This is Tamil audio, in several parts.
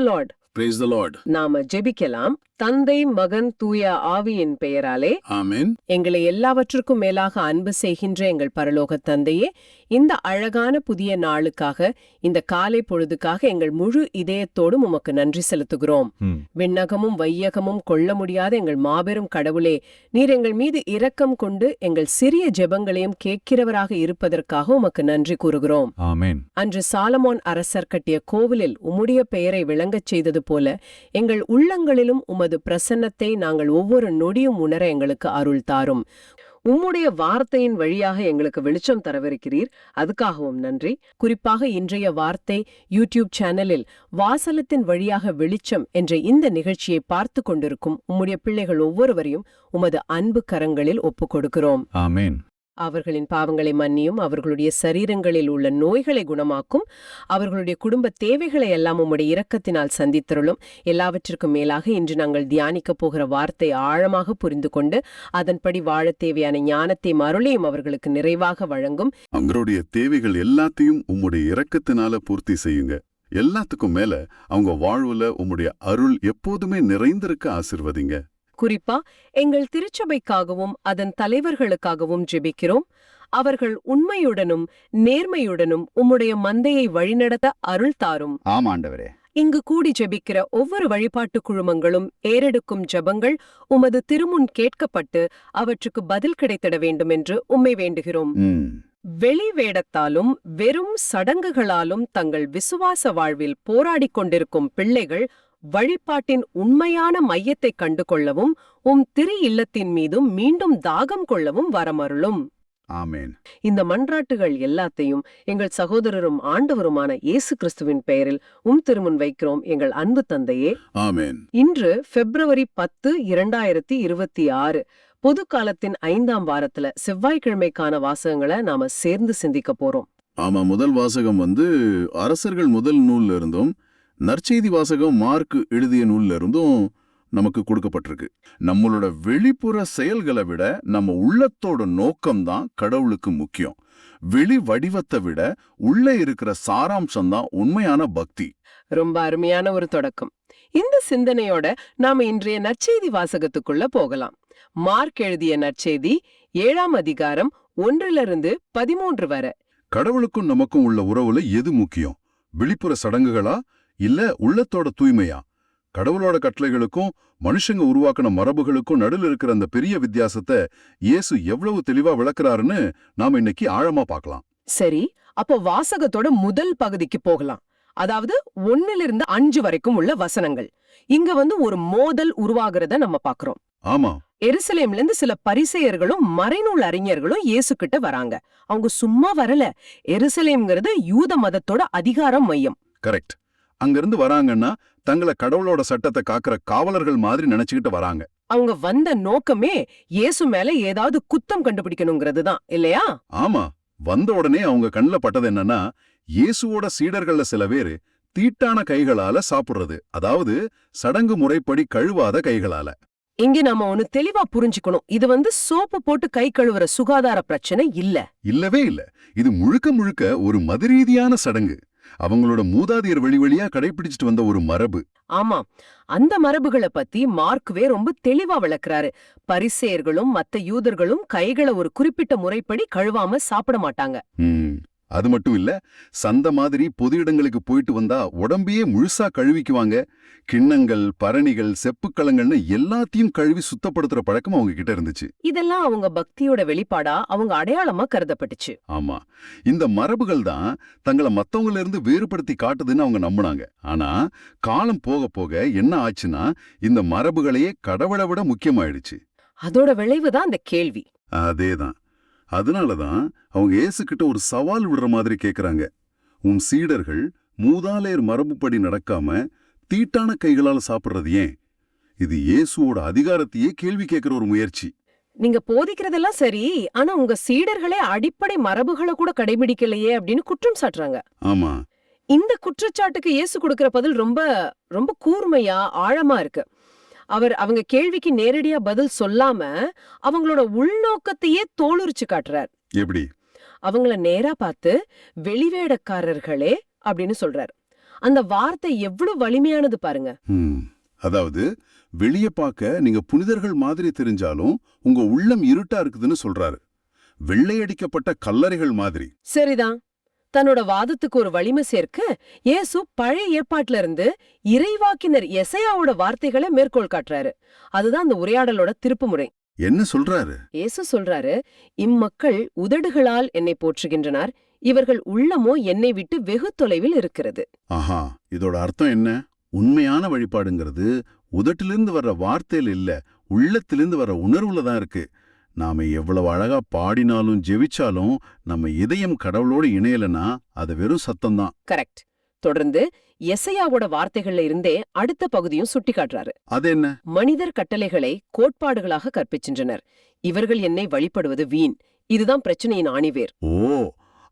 லார்ட். Praise the Lord. நாம ஜெபிக்கலாம். தந்தை, மகன், தூய ஆவியின் பெயராலே Amen. எங்களை எல்லாவற்றுக்கும் மேலாக அன்பு செய்கின்ற எங்கள் பரலோக தந்தையே, இந்த அழகான புதிய நாளுக்காக, இந்த காலை பொழுதுக்காக எங்கள் முழு இதயத்தோடும் உமக்கு நன்றி செலுத்துகிறோம். விண்ணகமும் வையகமும் கொள்ள முடியாத எங்கள் மாபெரும் கடவுளே, நீர் எங்கள் மீது இரக்கம் கொண்டு எங்கள் சிறிய ஜெபங்களையும் கேட்கிறவராக இருப்பதற்காக உமக்கு நன்றி கூறுகிறோம். Amen. அன்று சாலமோன் அரசர் கட்டிய கோவிலில் உம்முடைய பெயரை விளங்கச் செய்தது போல எங்கள் உள்ளங்களிலும் உமது பிரசன்னத்தை நாங்கள் ஒவ்வொரு நொடியும் உணர எங்களுக்கு அருள் தாரும். உம்முடைய வார்த்தையின் வழியாக எங்களுக்கு வெளிச்சம் தரவிருக்கிறீர், அதுக்காகவும் நன்றி. குறிப்பாக இன்றைய வார்த்தை யூடியூப் சேனலில் வாசலத்தின் வழியாக வெளிச்சம் என்ற இந்த நிகழ்ச்சியை பார்த்து கொண்டிருக்கும் உம்முடைய பிள்ளைகள் ஒவ்வொருவரையும் உமது அன்பு கரங்களில் ஒப்புக் கொடுக்கிறோம். ஆமென். அவர்களின் பாவங்களை மன்னியும், அவர்களுடைய சரீரங்களில் உள்ள நோய்களை குணமாக்கும், அவர்களுடைய குடும்ப தேவைகளை எல்லாம் உம்முடைய இரக்கத்தினால் சந்தித்தருளும். எல்லாவற்றிற்கும் மேலாக இன்று நாங்கள் தியானிக்கப் போகிற வார்த்தை ஆழமாக புரிந்து கொண்டு அதன்படி வாழ தேவையான ஞானத்தை மருளையும் அவர்களுக்கு நிறைவாக வழங்கும். அவங்களுடைய தேவைகள் எல்லாத்தையும் உம்முடைய இரக்கத்தினால பூர்த்தி செய்யுங்க. எல்லாத்துக்கும் மேல அவங்க வாழ்வுல உம்முடைய அருள் எப்போதுமே நிறைந்திருக்க ஆசிர்வதிங்க. குறிப்பா எங்கள் திருச்சபைக்காகவும் அதன் தலைவர்களுக்காகவும் ஜெபிக்கிறோம். அவர்கள் உண்மையுடனும் நேர்மையுடனும் உம்முடைய மந்தையை வழிநடத்த அருள் தாரும். ஆமாண்டவரே. இங்கு கூடி ஜெபிக்கிற ஒவ்வொரு வழிபாட்டு குழுமங்களும் ஏறெடுக்கும் ஜெபங்கள் உமது திருமுன் கேட்கப்பட்டு அவற்றுக்கு பதில் கிடைத்திட வேண்டும் என்று உம்மை வேண்டுகிறோம். வெளி வேடத்தாலும் வெறும் சடங்குகளாலும் தங்கள் விசுவாச வாழ்வில் போராடிக் கொண்டிருக்கும் பிள்ளைகள் வழிபாட்டின் உண்மையான மையத்தை கண்டு கொள்ளவும் திரு இல்லத்தின் மீதும் மீண்டும் தாகம் கொள்ளவும் வரமருளும். ஆமென். இந்த மன்றாட்டுகள் எல்லாத்தையும் எங்கள் சகோதரரும் ஆண்டவருமான இயேசு கிறிஸ்துவின் பெயரில் திருமுன் வைக்கிறோம் எங்கள் அன்பு தந்தையே. ஆமென். இன்று February 10, 2026 பொது காலத்தின் 5ஆம் வாரத்துல செவ்வாய்க்கிழமைக்கான வாசகங்களை நாம சேர்ந்து சிந்திக்க போறோம். ஆமா, முதல் வாசகம் அரசர்கள் முதல் நூல்ல இருந்தும், நற்செய்தி வாசகம் மார்க் எழுதிய நூல்ல இருந்தும் நமக்கு கொடுக்கப்பட்டிருக்கு. நம்மளோட வெளிப்புற செயல்களை விட நம்ம உள்ளத்தோட நோக்கம்தான் கடவுளுக்கு முக்கியம். வெளி வடிவத்தை விட உள்ளே இருக்கிற சாராம்சம் தான் உண்மையான பக்தி. ரொம்ப அருமையான ஒரு தொடக்கம். இந்த சிந்தனையோட நாம இன்றைய நற்செய்தி வாசகத்துக்குள்ள போகலாம். மார்க் எழுதிய நற்செய்தி 7ஆம் அதிகாரம் 1-13 வரை. கடவுளுக்கும் நமக்கும் உள்ள உறவுல எது முக்கியம்? வெளிப்புற சடங்குகளா இல்ல உள்ளத்தோட தூய்மையா? கடவுளோட கட்டளைகளுக்கும் மனுஷங்க உருவாக்கின மரபுகளுக்கும் நடுவில் இருக்கிற அந்த பெரிய வித்தியாசத்தை இயேசு எவ்வளவு தெளிவா விளக்குறாருன்னு நாம இன்னைக்கு ஆழமா பார்க்கலாம். சரி, அப்போ வாசகத்தோட முதல் பகுதிக்கு போகலாம். அதாவது 1-5 வரைக்கும் உள்ள வசனங்கள். இங்க ஒரு மோதல் உருவாகிறத நம்ம பாக்குறோம். ஆமா. எருசலேம்ல இருந்து சில பரிசேயர்களும் மறைநூல் அறிஞர்களும் இயேசு கிட்ட வராங்க. அவங்க சும்மா வரல. எருசலேம்ங்கிறது யூத மதத்தோட அதிகார மையம். கரெக்ட். அங்கிருந்து வராங்கன்னா தங்களை கடவுளோட சட்டத்தை காக்கிற காவலர்கள் மாதிரி நினைச்சுக்கிட்டு வராங்க. அவங்க வந்த நோக்கமே இயேசு மேல ஏதாவது குத்தம் கண்டுபிடிக்கணுங்கிறது தான், இல்லையா? ஆமா. வந்த உடனே அவங்க கண்ணுல பட்டது என்னன்னா, இயேசுவோட சீடர்கள்ல சில பேரு தீட்டான கைகளால சாப்பிடுறது, அதாவது சடங்கு முறைப்படி கழுவாத கைகளால. இங்க நாம ஒன்னு தெளிவா புரிஞ்சுக்கணும். இது சோப்பு போட்டு கை கழுவுற சுகாதார பிரச்சனை இல்ல. இல்லவே இல்ல. இது முழுக்க முழுக்க ஒரு மதரீதியான சடங்கு. அவங்களோட மூதாதையர் வழியா கடைபிடிச்சிட்டு வந்த ஒரு மரபு. ஆமா, அந்த மரபுகளை பத்தி மார்க்வே ரொம்ப தெளிவா விளக்குறாரு. பரிசேயர்களும் மத்த யூதர்களும் கைகளை ஒரு குறிப்பிட்ட முறைப்படி கழுவாம சாப்பிட மாட்டாங்க. அது மட்டும் இல்ல, சந்த மாதிரி பொது இடங்களுக்கு போயிட்டு வந்தா உடம்பையே முழுசா கழுவிக்குவாங்க. கிண்ணங்கள், பரணிகள், செப்புக்களங்கள்னு எல்லாத்தையும் கழுவி சுத்தப்படுத்துற பழக்கம் அவங்க கிட்ட இருந்துச்சு. இதெல்லாம் அவங்க பக்தியோட வெளிப்பாடா, அவங்க அடையாளமா கருதப்பட்டுச்சு. ஆமா, இந்த மரபுகள் தான் தங்களை மத்தவங்கள இருந்து வேறுபடுத்தி காட்டுதுன்னு அவங்க நம்பினாங்க. ஆனா காலம் போக போக என்ன ஆச்சுன்னா, இந்த மரபுகளையே கடவுளை விட முக்கியமாயிடுச்சு. அதோட விளைவுதான் அந்த கேள்வி. அதேதான். அதனாலதான் அவங்க இயேசு கிட்ட ஒரு சவால் விடுற மாதிரி கேக்குறாங்க. உன் சீடர்கள் மூதாதையர் மரபுப்படி நடக்காம தீட்டான கைகளால சாப்பிடுறது ஏன்? இது இயேசுவோட அதிகாரத்தையே கேள்வி கேட்கிற ஒரு முயற்சி. நீங்க போதிக்கிறதெல்லாம் சரி, ஆனா உங்க சீடர்களே அடிப்படை மரபுகளை கூட கடைபிடிக்கலையே அப்படின்னு குற்றம் சாட்டுறாங்க. ஆமா. இந்த குற்றச்சாட்டுக்கு இயேசு கொடுக்கிற பதில் ரொம்ப ரொம்ப கூர்மையா ஆழமா இருக்கு. அவங்க கேள்விக்கு நேரடியா பதில் சொல்லாம அவங்களோட உள்நோக்கத்தையே தோலுரிச்சு காட்டுறார். எப்படி? அவங்கள நேரா பார்த்து வெளிவேடக்காரர்களே அப்படின்னு சொல்றாரு. அந்த வார்த்தை எவ்வளவு வலிமையானது பாருங்க. அதாவது வெளிய பார்க்க நீங்க புனிதர்கள் மாதிரி தெரிஞ்சாலும் உங்க உள்ளம் இருட்டா இருக்குதுன்னு சொல்றாரு. வெள்ளையடிக்கப்பட்ட கல்லறைகள் மாதிரி. சரிதான். தன்னோட வாதத்துக்கு ஒரு வலிமை சேர்க்க இயேசு பழைய ஏற்பாட்டுல இருந்து இறைவாக்கினர் எசையாவோட வார்த்தைகளை மேற்கோள் காட்டுறாரு. அதுதான் அந்த உரையாடலோட திருப்புமுறை. என்ன சொல்றாரு? இயேசு சொல்றாரு, இம்மக்கள் உதடுகளால் என்னை போற்றுகின்றனர், இவர்கள் உள்ளமோ என்னை விட்டு வெகு தொலைவில் இருக்கிறது. ஆஹா, இதோட அர்த்தம் என்ன? உண்மையான வழிபாடுங்கிறது உதட்டிலிருந்து வர்ற வார்த்தையில இல்ல, உள்ளத்திலிருந்து வர்ற உணர்வுல தான் இருக்கு. நாம எவ்வளவு அழகா பாடினாலும் ஜெபிச்சாலும் நம்ம இதயம் கடவுளோடு இணையலனா அது வெறும் சத்தம்தான். கரெக்ட். தொடர்ந்து எசையாவோட வார்த்தைகள்ல இருந்தே அடுத்த பகுதியும் சுட்டி காட்டுறாரு. அது என்ன? மனிதர் கட்டளைகளை கோட்பாடுகளாக கற்பிக்கின்றனர், இவர்கள் என்னை வழிபடுவது வீண். இதுதான் பிரச்சனையின் ஆணிவேர். ஓ,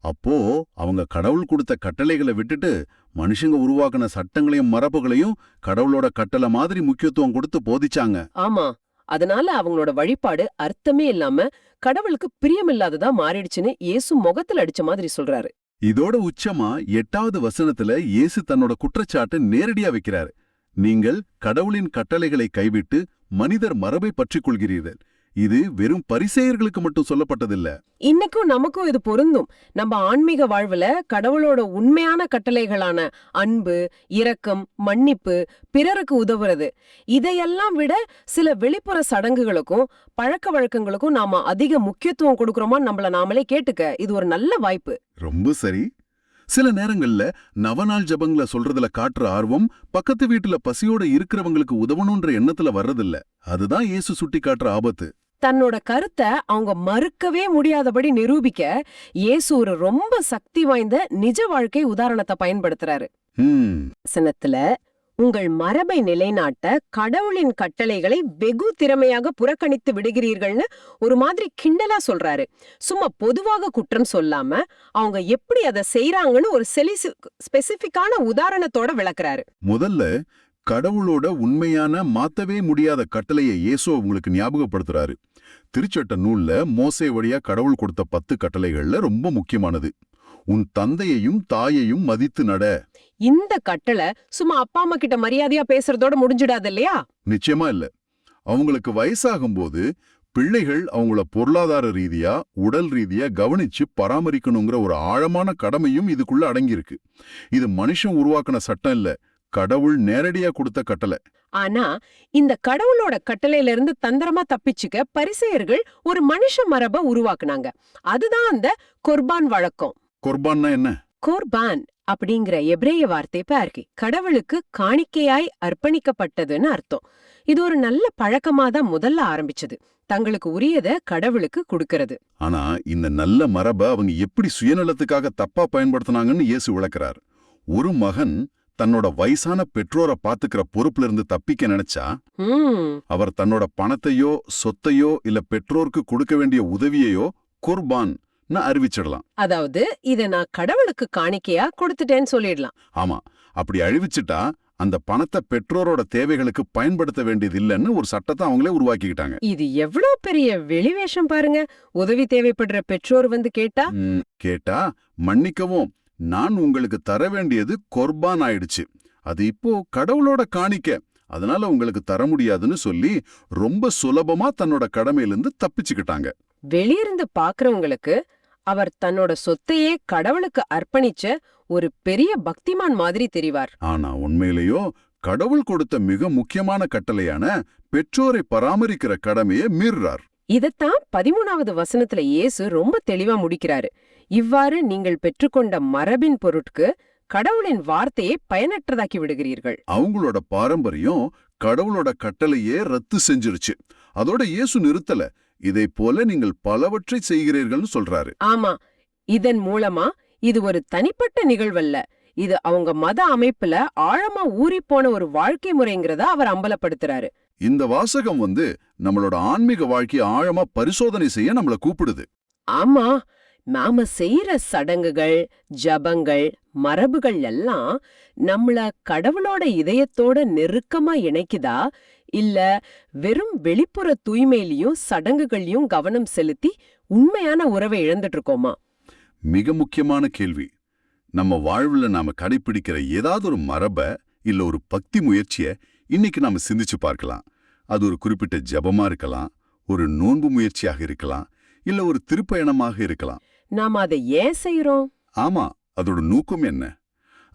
அப்போ அவங்க கடவுள் கொடுத்த கட்டளைகளை விட்டுட்டு மனுஷங்க உருவாக்கின சட்டங்களையும் மரபுகளையும் கடவுளோட கட்டளை மாதிரி முக்கியத்துவம் கொடுத்து போதிச்சாங்க. ஆமா, அதனால அவங்களோட வழிபாடு அர்த்தமே இல்லாம கடவுளுக்கு பிரியமில்லாததா மாறிடுச்சுன்னு இயேசு முகத்துல அடிச்ச மாதிரி சொல்றாரு. இதோட உச்சமா 8வது வசனத்துல இயேசு தன்னோட குற்றச்சாட்டை நேரடியா வைக்கிறாரு. நீங்கள் கடவுளின் கட்டளைகளை கைவிட்டு மனிதர் மரபை பற்றிக் கொள்கிறீர்கள். இது வெறும் பரிசேயர்களுக்கு மட்டும் சொல்லப்பட்டதில்ல. இன்னைக்கும் நமக்கும் இது பொருந்தும். நம்ம ஆன்மீக வாழ்வுல கடவுளோட உண்மையான கட்டளைகளான அன்பு, இரக்கம், மன்னிப்பு, பிறருக்கு உதவுறது, இதையெல்லாம் விட சில வெளிப்புற சடங்குகளுக்கும் பழக்க வழக்கங்களுக்கும் நாம அதிக முக்கியத்துவம் கொடுக்கறோமா நம்மள நாமளே கேட்டுக்க இது ஒரு நல்ல வாய்ப்பு. ரொம்ப சரி. சில நேரங்கள்ல நவநாள் ஜபங்கள சொல்றதுல காட்டுற ஆர்வம் பக்கத்து வீட்டுல பசியோட இருக்கிறவங்களுக்கு உதவணுன்ற எண்ணத்துல வர்றதில்ல. அதுதான் இயேசு சுட்டி காட்டுற ஆபத்து. தன்னோட கருத்தை அவங்க மறுக்கவே முடியாதபடி நிரூபிக்க இயேசு ஒரு ரொம்ப சக்தி வாய்ந்த நிஜ வாழ்க்கை உதாரணத்தை பயன்படுத்துறாரு. வசனத்துல உங்கள் மரபை நிலைநாட்ட கடவுளின் கட்டளைகளை வெகு திறமையாக புறக்கணித்து விடுகிறீர்கள்னு ஒரு மாதிரி கிண்டலா சொல்றாரு. சும்மா பொதுவாக குற்றம் சொல்லாம அவங்க எப்படி அதை செய்யறாங்கன்னு ஒரு ஸ்பெசிபிக்கான உதாரணத்தோட விளக்குறாரு. முதல்ல கடவுளோட உண்மையான மாத்தவே முடியாத கட்டளையை இயேசு உங்களுக்கு ஞாபகப்படுத்துறாரு. திருச்சட்ட நூல்ல மோசே வழியா கடவுள் கொடுத்த 10 கட்டளைகள்ல ரொம்ப முக்கியமானது உன் தந்தையையும் தாயையும் மதித்து நட. இந்த கட்டளை சும்மா அப்பா அம்மா கிட்ட மரியாதையா பேசுறதோட முடிஞ்சிடாது இல்லையா? நிச்சயமா இல்ல. அவங்களுக்கு வயசாகும் போது பிள்ளைகள் அவங்கள பொருளாதார ரீதியா உடல் ரீதியா கவனிச்சு பராமரிக்கணுங்கிற ஒரு ஆழமான கடமையும் இதுக்குள்ள அடங்கியிருக்கு. இது மனுஷன் உருவாக்கின சட்டம் இல்ல, கடவுள் நேரடியா கொடுத்த கட்டளை. ஆனா இந்த கடவுளோட கட்டளையில இருந்து தந்திரமா தப்பிச்சுக்க பரிசேயர்கள் ஒரு மனுஷ மரபை உருவாக்குனாங்க. அதுதான் அந்த கொர்பான் வழக்கம். கொர்பான்னா என்ன? கோர்பான் அப்படிங்கிற எபிரேய வார்த்தை பாருங்க, கடவுளுக்கு காணிக்கையாய் அர்ப்பணிக்கப்பட்டதுன்னு அர்த்தம். இது ஒரு நல்ல பழக்கமா தான் முதல்ல ஆரம்பிச்சது, தங்களுக்கு உரியத கடவுளுக்கு கொடுக்கறது. ஆனா இந்த நல்ல மரபை அவங்க எப்படி சுயநலத்துக்காக தப்பா பயன்படுத்தினாங்கன்னு இயேசு விளக்குறார். ஒரு மகன் தன்னோட வயசான பெற்றோரை பாத்துக்கிற பொறுப்புல இருந்து தப்பிக்க நினைச்சா அவர் தன்னோட பணத்தையோ சொத்தையோ இல்ல பெற்றோருக்கு கொடுக்க வேண்டிய உதவியையோ குர்பான் அறிவிச்சிடலாம். அதாவது இத நான் கடவுளுக்கு காணிக்கையா கொடுத்துட்டேன்னு சொல்லிடலாம். ஆமா, அப்படி அழிவிச்சுட்டா அந்த பணத்தை பெற்றோரோட தேவைகளுக்கு பயன்படுத்த வேண்டியது இல்லைன்னு ஒரு சட்டத்தை அவங்களே உருவாக்கிக்கிட்டாங்க. இது எவ்வளவு பெரிய வெளிவேஷம் பாருங்க. உதவி தேவைப்படுற பெற்றோர் வந்து கேட்டா மன்னிக்கவும், நான் உங்களுக்கு தர வேண்டியது கொர்பான் ஆயிடுச்சு, அது இப்போ கடவுளோட காணிக்க, அதனால உங்களுக்கு தர முடியாதுன்னு சொல்லி ரொம்ப சுலபமா தன்னோட கடமையிலிருந்து தப்பிச்சுக்கிட்டாங்க. வெளியிருந்து பாக்குறவங்களுக்கு அவர் தன்னோட சொத்தையே கடவுளுக்கு அர்ப்பணிச்ச ஒரு பெரிய பக்திமான் மாதிரி தெரிவார். ஆனா உண்மையிலேயோ கடவுள் கொடுத்த மிக முக்கியமான கட்டளையான பெற்றோரை பராமரிக்கிற கடமையை மீறுறார். இதத்தான் 13வது வசனத்துல இயேசு ரொம்ப தெளிவா முடிக்கிறாரு. இவ்வாறு நீங்கள் பெற்றுக்கொண்ட மரபின் பொருட்கு கடவுளின் வார்த்தையை பயனற்றதாக்கி விடுகிறீர்கள். அவங்களோட பாரம்பரியம் கடவுளோட கட்டளையே ரத்து செஞ்சிருச்சு. அதோட இயேசு நிறுத்தல, இதை போல நீங்கள் பலவற்றை செய்கிறீர்கள்னு சொல்றாரு. ஆமா, இதன் மூலமா இது ஒரு தனிப்பட்ட நிகழ்வல்ல, இது அவங்க மத அமைப்புல ஆழமா ஊறிப்போன ஒரு வாழ்க்கை முறைங்கிறத அவர் அம்பலப்படுத்துறாரு. இந்த வாசகம் நம்மளோட ஆன்மீக வாழ்க்கையை ஆழமா பரிசோதனை செய்ய நம்மள கூப்பிடுது. ஆமா, நாம செய்யற சடங்குகள், ஜபங்கள், மரபுகள் எல்லாம் நம்மள கடவுளோட இதயத்தோட நெருக்கமா இணைக்குதா, இல்ல வெறும் வெளிப்புற தூய்மையிலையும் சடங்குகளையும் கவனம் செலுத்தி உண்மையான உறவை இழந்துட்டு இருக்கோமா? மிக முக்கியமான கேள்வி. நம்ம வாழ்வுல நாம கடைபிடிக்கிற ஏதாவது ஒரு மரபை இல்ல ஒரு பக்தி முயற்சியை இன்னைக்கு நாம சிந்திச்சு பார்க்கலாம். அது ஒரு குறிப்பிட்ட ஜெபமா இருக்கலாம், ஒரு நோன்பு முயற்சியாக இருக்கலாம், இல்ல ஒரு திருப்பயணமாக இருக்கலாம். நாம அதை ஏன் செய்யறோம்? ஆமா, அதோட நோக்கம் என்ன?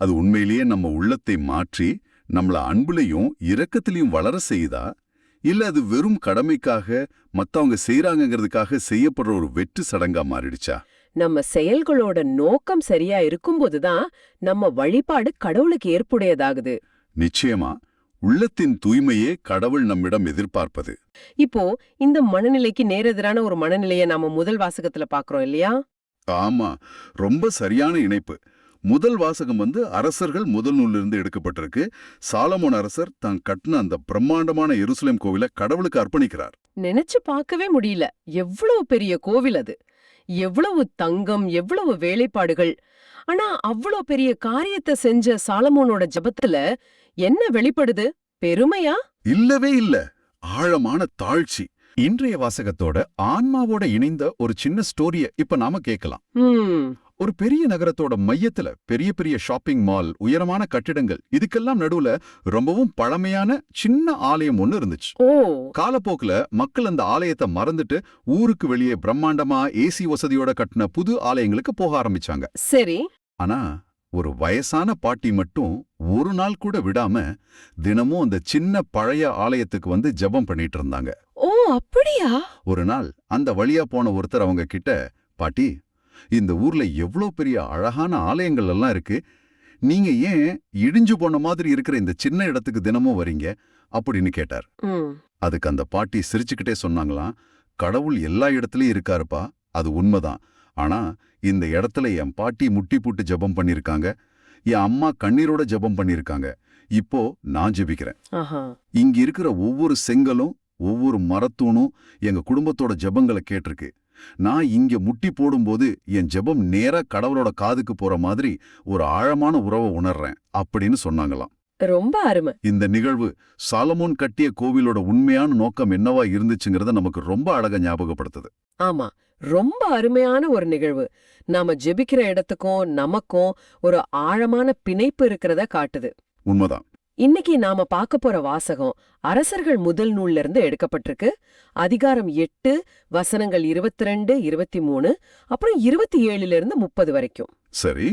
அது உண்மையிலேயே நம்ம உள்ளத்தை மாற்றி நம்மள அன்புலையும் இரக்கத்திலையும் வளர செய்யுதா, இல்ல அது வெறும் கடமைக்காக மத்தவங்க செய்யறாங்கிறதுக்காக செய்யப்படுற ஒரு வெற்று சடங்கா மாறிடுச்சா? நம்ம செயல்களோட நோக்கம் சரியா இருக்கும்போதுதான் நம்ம வழிபாடு கடவுளுக்கு ஏற்புடையதாகுது. நிச்சயமா, உள்ளத்தின் தூய்மையே கடவுள் நம்மிடம் எதிர்பார்ப்பது. இப்போ இந்த மனநிலைக்கு நேரெதிரான ஒரு மனநிலையை நாம முதல் வாசகத்துல பாக்குறோம் இல்லையா? ஆமா, ரொம்ப சரியான இணைப்பு. முதல் வாசகம் அரசர்கள் முதல் நூலிலிருந்து எடுக்கப்பட்டிருக்கு. சாலமோன் அரசர் தான் கட்டின அந்த பிரம்மாண்டமான எருசலேம் கோவிலை கடவுளுக்கு அர்ப்பணிக்கிறார். நினைச்சு பார்க்கவே முடியல. எவ்வளவு பெரிய கோவில் அது! எவ்வளவு தங்கம், எவ்வளவு வேலைப்பாடுகள்! ஆனா அவ்வளவு பெரிய காரியத்தை செஞ்ச சாலமோனோட ஜெபத்துல என்ன வெளிப்படுது? பெருமையா? இல்லவே இல்ல, ஆழமான தாழ்ச்சி. இன்றைய வாசகத்தோட ஆன்மாவோட இணைந்த ஒரு சின்ன ஸ்டோரிய இப்ப நாம கேட்கலாம். ஒரு பெரிய நகரத்தோட மையத்துல பெரிய பெரிய ஷாப்பிங் மால், உயரமான கட்டிடங்கள், இதுக்கெல்லாம் நடுவுல ரொம்பவும் பழமையான சின்ன ஆலயம் ஒண்ணு இருந்துச்சு. ஓ, காலப்போக்குல மக்கள் அந்த ஆலயத்தை மறந்துட்டு ஊருக்கு வெளியே பிரம்மாண்டமா ஏசி வசதியோட கட்டின புது ஆலயங்களுக்கு போக ஆரம்பிச்சாங்க. சரி. ஆனா ஒரு வயசான பாட்டி மட்டும் ஒரு நாள் கூட விடாம தினமும் அந்த சின்ன பழைய ஆலயத்துக்கு ஜெபம் பண்ணிட்டு இருந்தாங்க. ஓ, அப்படியா? ஒரு நாள் அந்த வழியா போன ஒருத்தர் அவங்க கிட்ட, பாட்டி, இந்த ஊர்ல எவ்ளோ பெரிய அழகான ஆலயங்கள் எல்லாம் இருக்கு, நீங்க ஏன் இடிஞ்சு போன மாதிரி இருக்கிற இந்த சின்ன இடத்துக்கு தினமும் வரீங்க அப்படின்னு கேட்டார். அதுக்கு அந்த பாட்டி சிரிச்சுக்கிட்டே சொன்னாங்களாம், கடவுள் எல்லா இடத்துலயும் இருக்காருப்பா, அது உண்மைதான். ஆனா இந்த இடத்துல என் பாட்டி முட்டி போட்டு ஜெபம் பண்ணிருக்காங்க, என் அம்மா கண்ணீரோட ஜெபம் பண்ணிருக்காங்க, இப்போ நான் ஜெபிக்கிறேன். இங்க இருக்கிற ஒவ்வொரு செங்கலும் ஒவ்வொரு மரத்தூணும் எங்க குடும்பத்தோட ஜெபங்களை கேட்டிருக்கு. நான் இங்க முட்டி போடும்போது என் ஜெபம் நேரா கடவுளோட காதுக்கு போற மாதிரி ஒரு ஆழமான உறவை உணர்றேன் அப்படின்னு சொன்னாங்களாம். ரொம்ப அருமை. இந்த நிகழ்வு சாலமோன் கட்டிய கோவிலோட உண்மையான நோக்கம் என்னவா இருந்துச்சுங்கிறத நமக்கு ரொம்ப அழகா ஞாபகப்படுத்துது. ஆமா, ரொம்ப அருமையான ஒரு நிகழ்வு. நாம ஜெபிக்கிற இடத்துக்கும் நமக்கும் ஒரு ஆழமான பிணைப்பு இருக்கிறத காட்டுது. உண்மைதான். இன்னைக்கு நாம பார்க்க போற வாசகம் அரசர்கள் முதல் நூல்ல இருந்து எடுக்கப்பட்டிருக்கு. அதிகாரம் 8, வசனங்கள் 22, 23, அப்புறம் 27ல இருந்து 30 வரைக்கும். சரி.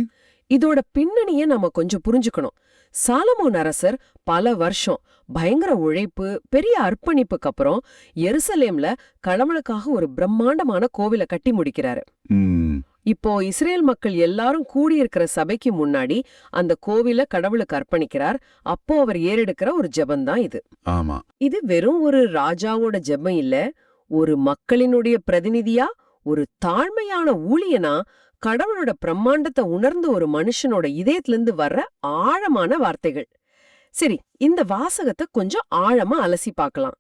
இதோட பின்னணிய நாம கொஞ்சம் புரிஞ்சுக்கணும். சாலமோன் அரசர் பல வருஷம் பயங்கர உழைப்பு, பெரிய அர்ப்பணிப்புக்கு அப்புறம் எருசலேம்ல கடவுளுக்காக ஒரு பிரம்மாண்டமான கோவிலை கட்டி முடிக்கிறாரு. இப்போ இஸ்ரேல் மக்கள் எல்லாரும் கூடியிருக்கிற சபைக்கு முன்னாடி அந்த கோவிலை கடவுளுக்கு அர்ப்பணிக்கிறார். அப்போ அவர் ஏறெடுக்கிற ஒரு ஜெபம்தான் இது. ஆமா, இது வெறும் ஒரு ராஜாவோட ஜெபம் இல்ல, ஒரு மக்களினுடைய பிரதிநிதியா, ஒரு தாழ்மையான ஊழியனா, கடவுளோட பிரம்மாண்டத்தை உணர்ந்த ஒரு மனுஷனோட இதயத்திலிருந்து வர்ற ஆழமான வார்த்தைகள். சரி, இந்த வாசகத்தை கொஞ்சம் ஆழமா அலசி பார்க்கலாம்.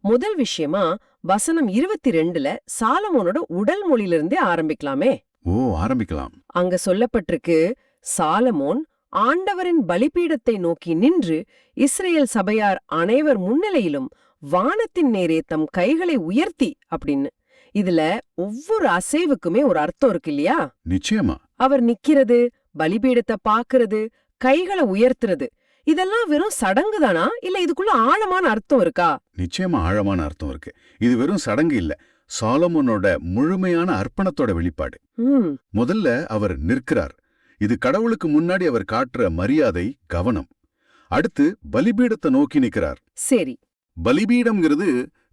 முதல் விஷயமா வசனம் 22ல சாலமோனோட உடல் மொழியிலிருந்தே ஆரம்பிக்கலாமே. ஓ, ஆரம்பிக்கலாம். அங்க சொல்லப்பட்டிருக்கு, சாலமோன் ஆண்டவரின் பலிபீடத்தை நோக்கி நின்று இஸ்ரேல் சபையார் அனைவர் முன்னிலையிலும் வானத்தின் நேரே தம் கைகளை உயர்த்தி அப்படின்னு. இதுல ஒவ்வொரு அசைவுக்குமே ஒரு அர்த்தம் இருக்கு இல்லையா? நிச்சயமா. அவர் நிக்கிறது, பலிபீடத்தை பாக்குறது, கைகளை உயர்த்துறது, இதெல்லாம் வெறும் சடங்கு தானா, இல்ல இதுக்குள்ள ஆழமான அர்த்தம் இருக்கா? நிச்சயமா ஆழமான அர்த்தம் இருக்கு. இது வெறும் சடங்கு இல்ல, சாலமோனோட முழுமையான அர்ப்பணத்தோட வெளிப்பாடு. முதல்ல அவர் நிற்கிறார். இது கடவுளுக்கு முன்னாடி அவர் காட்டுற மரியாதை, கவனம். அடுத்து பலிபீடத்தை நோக்கி நிற்கிறார். சரி. பலிபீடம்ங்கிறது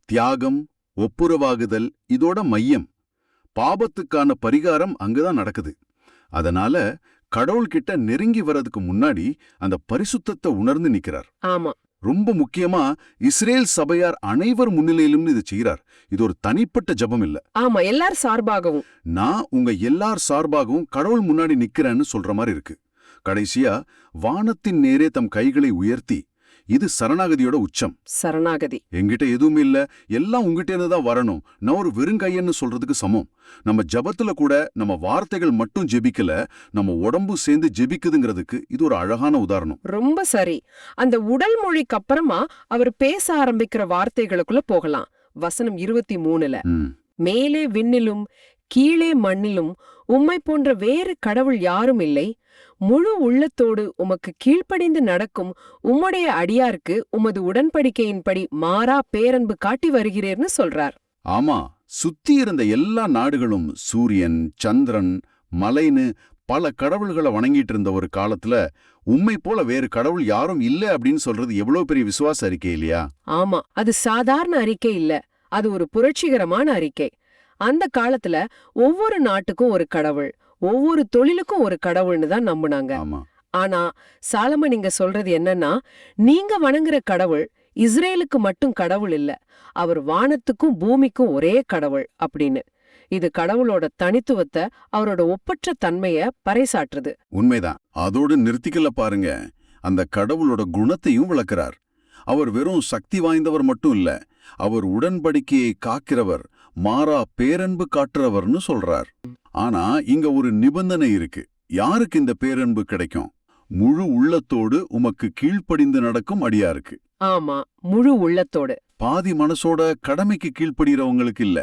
தியாகம், ஒப்புரவாகுதல், இதோட மையம். பாபத்துக்கான பரிகாரம் அங்கதான் நடக்குது. அதனால கடவுள்கிட்ட நெருங்கி வர்றதுக்கு முன்னாடி அந்த பரிசுத்தத்தை உணர்ந்து நிக்கிறார். ஆமா. ரொம்ப முக்கியமா இஸ்ரேல் சபையார் அனைவர் முன்னிலையிலும் இது செய்யறார். இது ஒரு தனிப்பட்ட ஜெபம் இல்ல. ஆமா, எல்லார் சார்பாகவும். நான் உங்க எல்லார் சார்பாகவும் கடவுள் முன்னாடி நிக்கிறேன்னு சொல்ற மாதிரி இருக்கு. கடைசியா வானத்தின் நேரே தம் கைகளை உயர்த்தி, இது சரணாகதியோட உச்சம். சரணாகதி. என்கிட்ட எதுவும் இல்ல, எல்லாம் உங்ககிட்ட தான் வரணும், நான் ஒரு வெறுங்கையன்னு சொல்றதுக்கு சமம். நம்ம ஜபத்துல கூட நம்ம வார்த்தைகள் மட்டும் ஜெபிக்கல, நம்ம உடம்பு சேர்ந்து ஜெபிக்குதுங்கிறதுக்கு இது ஒரு அழகான உதாரணம். ரொம்ப சரி. அந்த உடல் மொழிக்கு அப்புறமா அவர் பேச ஆரம்பிக்கிற வார்த்தைகளுக்குள்ள போகலாம். வசனம் 23ல, மேலே விண்ணிலும் கீழே மண்ணிலும் உம்மை போன்ற வேறு கடவுள் யாரும் இல்லை. முழு உள்ளத்தோடு உமக்கு கீழ்ப்படிந்து நடக்கும் உம்முடைய அடியாருக்கு உமது உடன்படிக்கையின்படி மாறா பேரன்பு காட்டி வருகிறீர்னு சொல்றார். ஆமா, சுத்தி இருந்த எல்லா நாடுகளும் சூரியன், சந்திரன், மலைன்னு பல கடவுள்களை வணங்கிட்டு இருந்த ஒரு காலத்துல உம்மை போல வேறு கடவுள் யாரும் இல்ல அப்படின்னு சொல்றது எவ்வளவு பெரிய விசுவாச அறிக்கை இல்லையா? ஆமா, அது சாதாரண அறிக்கை இல்ல, அது ஒரு புரட்சிகரமான அறிக்கை. அந்த காலத்துல ஒவ்வொரு நாட்டுக்கும் ஒரு கடவுள், ஒவ்வொரு தொழிலுக்கும் ஒரு கடவுள்னு தான் நம்புனாங்க. ஆமா. ஆனா சாலமன் இங்க சொல்றது என்னன்னா, நீங்க வணங்குற கடவுள் இஸ்ரேலுக்கு மட்டும் கடவுள் இல்ல, அவர் வானத்துக்கும் பூமிக்கும் ஒரே கடவுள் அப்படின்னு. இது கடவுளோட தனித்துவத்தை, அவரோட ஒப்பற்ற தன்மைய பறைசாற்றுது. உண்மைதான். அதோடு நிறுத்திக்கல பாருங்க, அந்த கடவுளோட குணத்தையும் விளக்குறார். அவர் வெறும் சக்தி வாய்ந்தவர் மட்டும் இல்ல, அவர் உடன்படிக்கையை காக்கிறவர், மாறா பேரன்பு காட்டுறவர்னு சொல்றார். ஆனா இங்க ஒரு நிபந்தனை இருக்கு. யாருக்கு இந்த பேரன்பு கிடைக்கும்? முழு உள்ளத்தோடு உமக்கு கீழ்ப்படிந்து நடக்கும் அடியாருக்கு. ஆமா, முழு உள்ளத்தோடு. பாதி மனசோட கடமைக்கு கீழ்ப்படுகிறவங்களுக்கு இல்ல.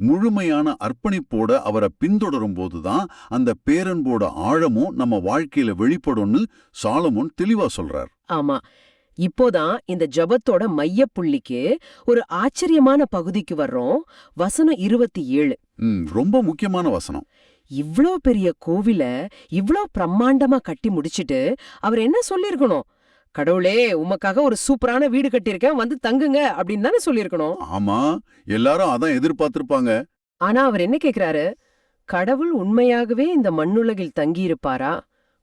முழுமையான அர்ப்பணிப்போட அவரை பின்தொடரும் போதுதான் அந்த பேரன்போட ஆழமும் நம்ம வாழ்க்கையில வெளிப்படும்னு சாலமோன் தெளிவா சொல்றார். ஆமா, இப்போதான் இந்த ஜபத்தோட மையப்புள்ளிக்கு ஒரு ஆச்சரியமான பகுதிக்கு வர்றோம். வசனம் 27. ரொம்ப முக்கியமான வசனம். இவ்ளோ பெரிய கோவில இவ்ளோ பிரம்மாண்டமா கட்டி முடிச்சிட்டு அவர் என்ன சொல்லிருக்கணும்? கடவுளே, உமக்காக ஒரு சூப்பரான வீடு கட்டியிருக்கேன், வந்து தங்குங்க அப்படின்னு தானே சொல்லிருக்கணும். ஆமா, எல்லாரும் அதான் எதிர்பார்த்திருப்பாங்க. ஆனா அவர் என்ன கேக்குறாரு? கடவுள் உண்மையாகவே இந்த மண்ணுலகில் தங்கியிருப்பாரா?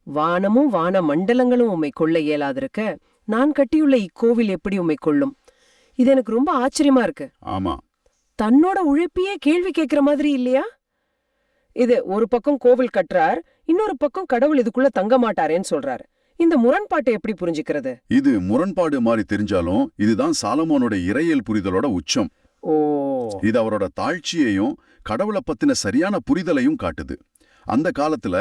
வானமும் வான மண்டலங்களும் உம்மை கொள்ள இயலாதிருக்க நான் கட்டியுள்ள இக்கோவில் எப்படி உம்மை கொள்ளும்? இது எனக்கு ரொம்ப ஆச்சரியமா இருக்கு. ஆமா, தன்னோட உழைப்பையே கேள்வி கேட்கிற மாதிரி இல்லையா? இது ஒரு பக்கம் கோவில் கட்டுறார், இன்னொரு பக்கம் கடவுள் இதுக்குள்ள தங்க மாட்டாரேன்னு சொல்றாரு. இந்த முரண்பாட்டை எப்படி புரிஞ்சுக்கிறது? இது முரண்பாடு மாதிரி தெரிஞ்சாலும் இதுதான் சாலமோனோட இறையியல் புரிதலோட உச்சம். ஓ, இது அவரோட தாழ்ச்சியையும் கடவுளை பத்தின சரியான புரிதலையும் காட்டுது. அந்த காலத்துல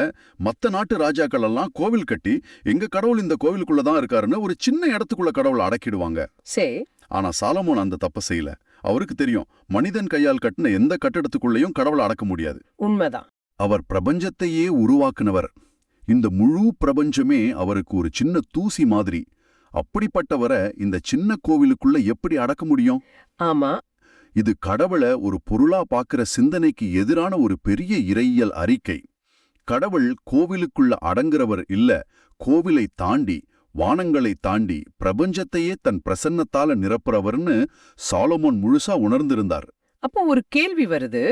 மத்த நாட்டு ராஜாக்கள் எல்லாம் கோவில் கட்டி எங்க கடவுள் இந்த கோவிலுக்குள்ளதான் இருக்காருன்னு ஒரு சின்ன இடத்துக்குள்ள கடவுளை அடக்கிடுவாங்க. சரி. ஆனா சாலமோன் அந்த தப்ப செய்யல. அவருக்கு தெரியும், மனிதன் கையால் கட்டின எந்த கட்டிடத்துக்குள்ளேயும் கடவுளை அடக்க முடியாது. உண்மைதான். அவர் பிரபஞ்சத்தையே உருவாக்குனவர். இந்த முழு பிரபஞ்சமே அவருக்கு ஒரு சின்ன தூசி மாதிரி. அப்படிப்பட்டவரை இந்த சின்ன கோவிலுக்குள்ள எப்படி அடக்க முடியும்? ஆமா, இது கடவுளை ஒரு பொருளா பார்க்கிற சிந்தனைக்கு எதிரான ஒரு பெரிய இறையியல் அறிக்கை. கடவுள் கோவிலுக்குள்ள அடங்குறவர் இல்ல, கோவிலை தாண்டி, வானங்களை தாண்டி பிரபஞ்சத்தையே தன் பிரசன்னத்தால நிரப்புறவர்னு சாலமோன் முழுசா உணர்ந்திருந்தார். அப்போ ஒரு கேள்வி வருது.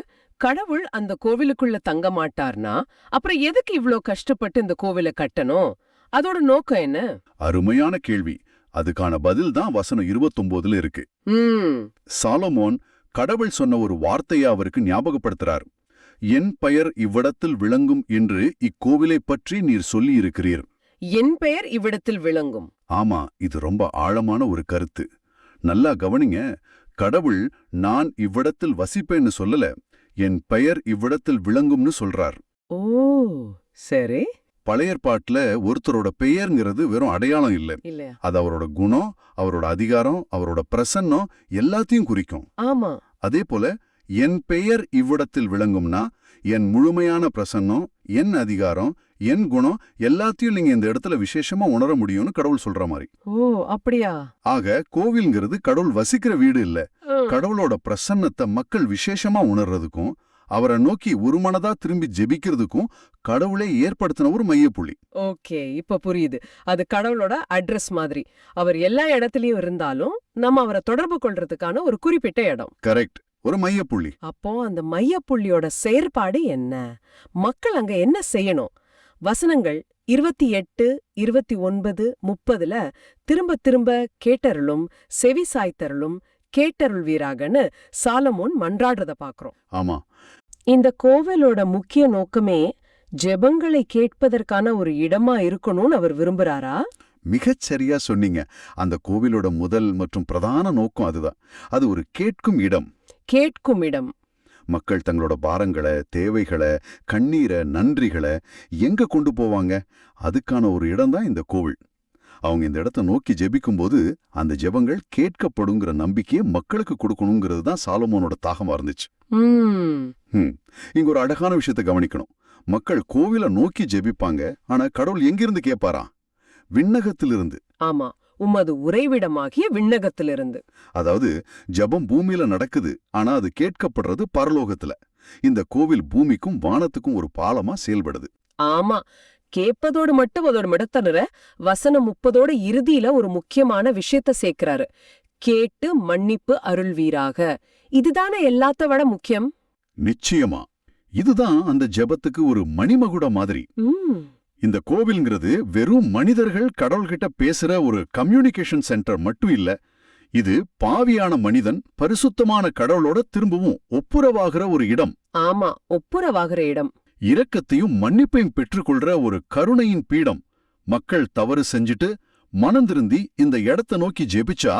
கடவுள் அந்த கோவிலுக்குள்ள தங்க மாட்டார்னா அப்புறம் எதுக்கு இவ்ளோ கஷ்டப்பட்டு இந்த கோவிலை கட்டணும்? அதோட நோக்கம் என்ன? அருமையான கேள்வி. அதுக்கான பதில் தான் வசனம் 29 இருக்கு. சாலமோன் கடவுள் சொன்ன ஒரு வார்த்தையை அவருக்கு ஞாபகப்படுத்துறார். என் பெயர் இவ்விடத்தில் விளங்கும் என்று இக்கோவிலை பற்றி நீர் சொல்லி இருக்கிறீர். என் பெயர் இவ்விடத்தில் விளங்கும். ஆமா, இது ரொம்ப ஆழமான ஒரு கருத்து. நல்லா கவனிங்க. கடவுள் நான் இவ்விடத்தில் வசிப்பேன்னு சொல்லல, என் பெயர் இவ்விடத்தில் விளங்கும்னு சொல்றார். ஓ, சரி. பழைய ஏற்பாட்டுல ஒருத்தரோட பெயர்ங்கிறது வெறும் அடையாளம் இல்ல, அது அவரோட குணம், அவரோட அதிகாரம், அவரோட பிரசன்னம் எல்லாத்தையும் குறிக்கும். ஆமா. அதே போல என் பெயர் இவ்விடத்தில் விளங்கும்னா என் முழுமையான பிரசன்னம், என் அதிகாரம், என் குணம் எல்லாத்தையும் நீங்க இந்த இடத்துல விசேஷமா உணர முடியும்னு கடவுள் சொல்ற மாதிரி. ஓ, அப்படியா? ஆக கோவில்ங்கிறது கடவுள் வசிக்கிற வீடு இல்ல, கடவுளோட பிரசன்னத்தை மக்கள் விசேஷமா உணர்றதுக்கும் அவரை நோக்கி ஒரு மனதா திரும்பி ஜெபிக்கிறதுக்கும் கடவுளே ஏற்படுத்தின ஒரு மையப்புள்ளி. ஓகே, இப்ப புரியுது. அது கடவுளோட அட்ரஸ் மாதிரி. அவர் எல்லா இடத்துலயும் இருந்தாலும் நம்ம அவரை தொடர்பு கொள்றதுக்கான ஒரு குறிப்பிட்ட இடம். கரெக்ட், ஒரு மையப்புள்ளி. அப்போ அந்த மையப்புள்ளியோட செயற்பாடு என்ன? மக்கள் அங்க என்ன செய்யணும்? வசனங்கள் 28, 29, 30ல திரும்ப திரும்ப கேட்டருளும், செவி சாய்த்தருளும், கேட்டருள்வீராகன்னு சாலமோன் மன்றாடுறத பாக்குறோம். ஆமா, இந்த கோவிலோட முக்கிய நோக்கமே ஜெபங்களை கேட்பதற்கான ஒரு இடமா இருக்கணும்னு அவர் விரும்புறாரா? மிகச் சரியா சொன்னீங்க. அந்த கோவிலோட முதல் மற்றும் பிரதான நோக்கம் அதுதான். அது ஒரு கேட்கும் இடம். கேட்கும் இடம். மக்கள் தங்களோட பாரங்களை, தேவைகளை, கண்ணீரை, நன்றிகளை எங்க கொண்டு போவாங்க? அதுக்கான ஒரு இடம்தான் இந்த கோவில். அவங்க இந்த இடத்த நோக்கி ஜெபிக்கும்போது அந்த ஜெபங்கள் கேட்கப்படுங்கிற நம்பிக்கையை மக்களுக்கு கொடுக்கணுங்கிறது தான் சாலமோனோட தாகமா இருந்துச்சு. இங்க ஒரு அழகான விஷயத்தை கவனிக்கணும். மக்கள் கோவிலை நோக்கி ஜெபிப்பாங்க, ஆனா கடவுள் எங்கிருந்து கேட்பாராம்? விண்ணகத்திலிருந்து. ஆமா, உமது உறைவிடமாகிய விண்ணகத்திலிருந்து. அதாவது ஜெபம் பூமியில நடக்குது, ஆனா அது கேட்கப்படுறது பரலோகத்துல. இந்த கோவில் பூமிக்கும் வானத்துக்கும் ஒரு பாலமா செயல்படுது. ஆமா, கேட்பதோடு மட்டும் அதோட மிடத்தனர வசனம் 30 இறுதியில ஒரு முக்கியமான விஷயத்த சேர்க்கிறாரு. கேட்டு மன்னிப்பு அருள்வீராக. இதுதானே எல்லாத்த விட முக்கியம். நிச்சயமா இதுதான் அந்த ஜெபத்துக்கு ஒரு மணிமகுட மாதிரி. இந்த கோவில்ங்கிறது வெறும் மனிதர்கள் கடவுள்கிட்ட பேசுற ஒரு கம்யூனிகேஷன் சென்டர் மட்டும் இல்ல. இது பாவியான மனிதன் பரிசுத்தமான கடவுளோட திரும்பவும் ஒப்புரவாகிற ஒரு இடம். ஆமா, ஒப்புரவாகிற இடம். இரக்கத்தையும் மன்னிப்பையும் பெற்றுக்கொள்ற ஒரு கருணையின் பீடம். மக்கள் தவறு செஞ்சுட்டு மனந்திருந்தி இந்த இடத்த நோக்கி ஜெபிச்சா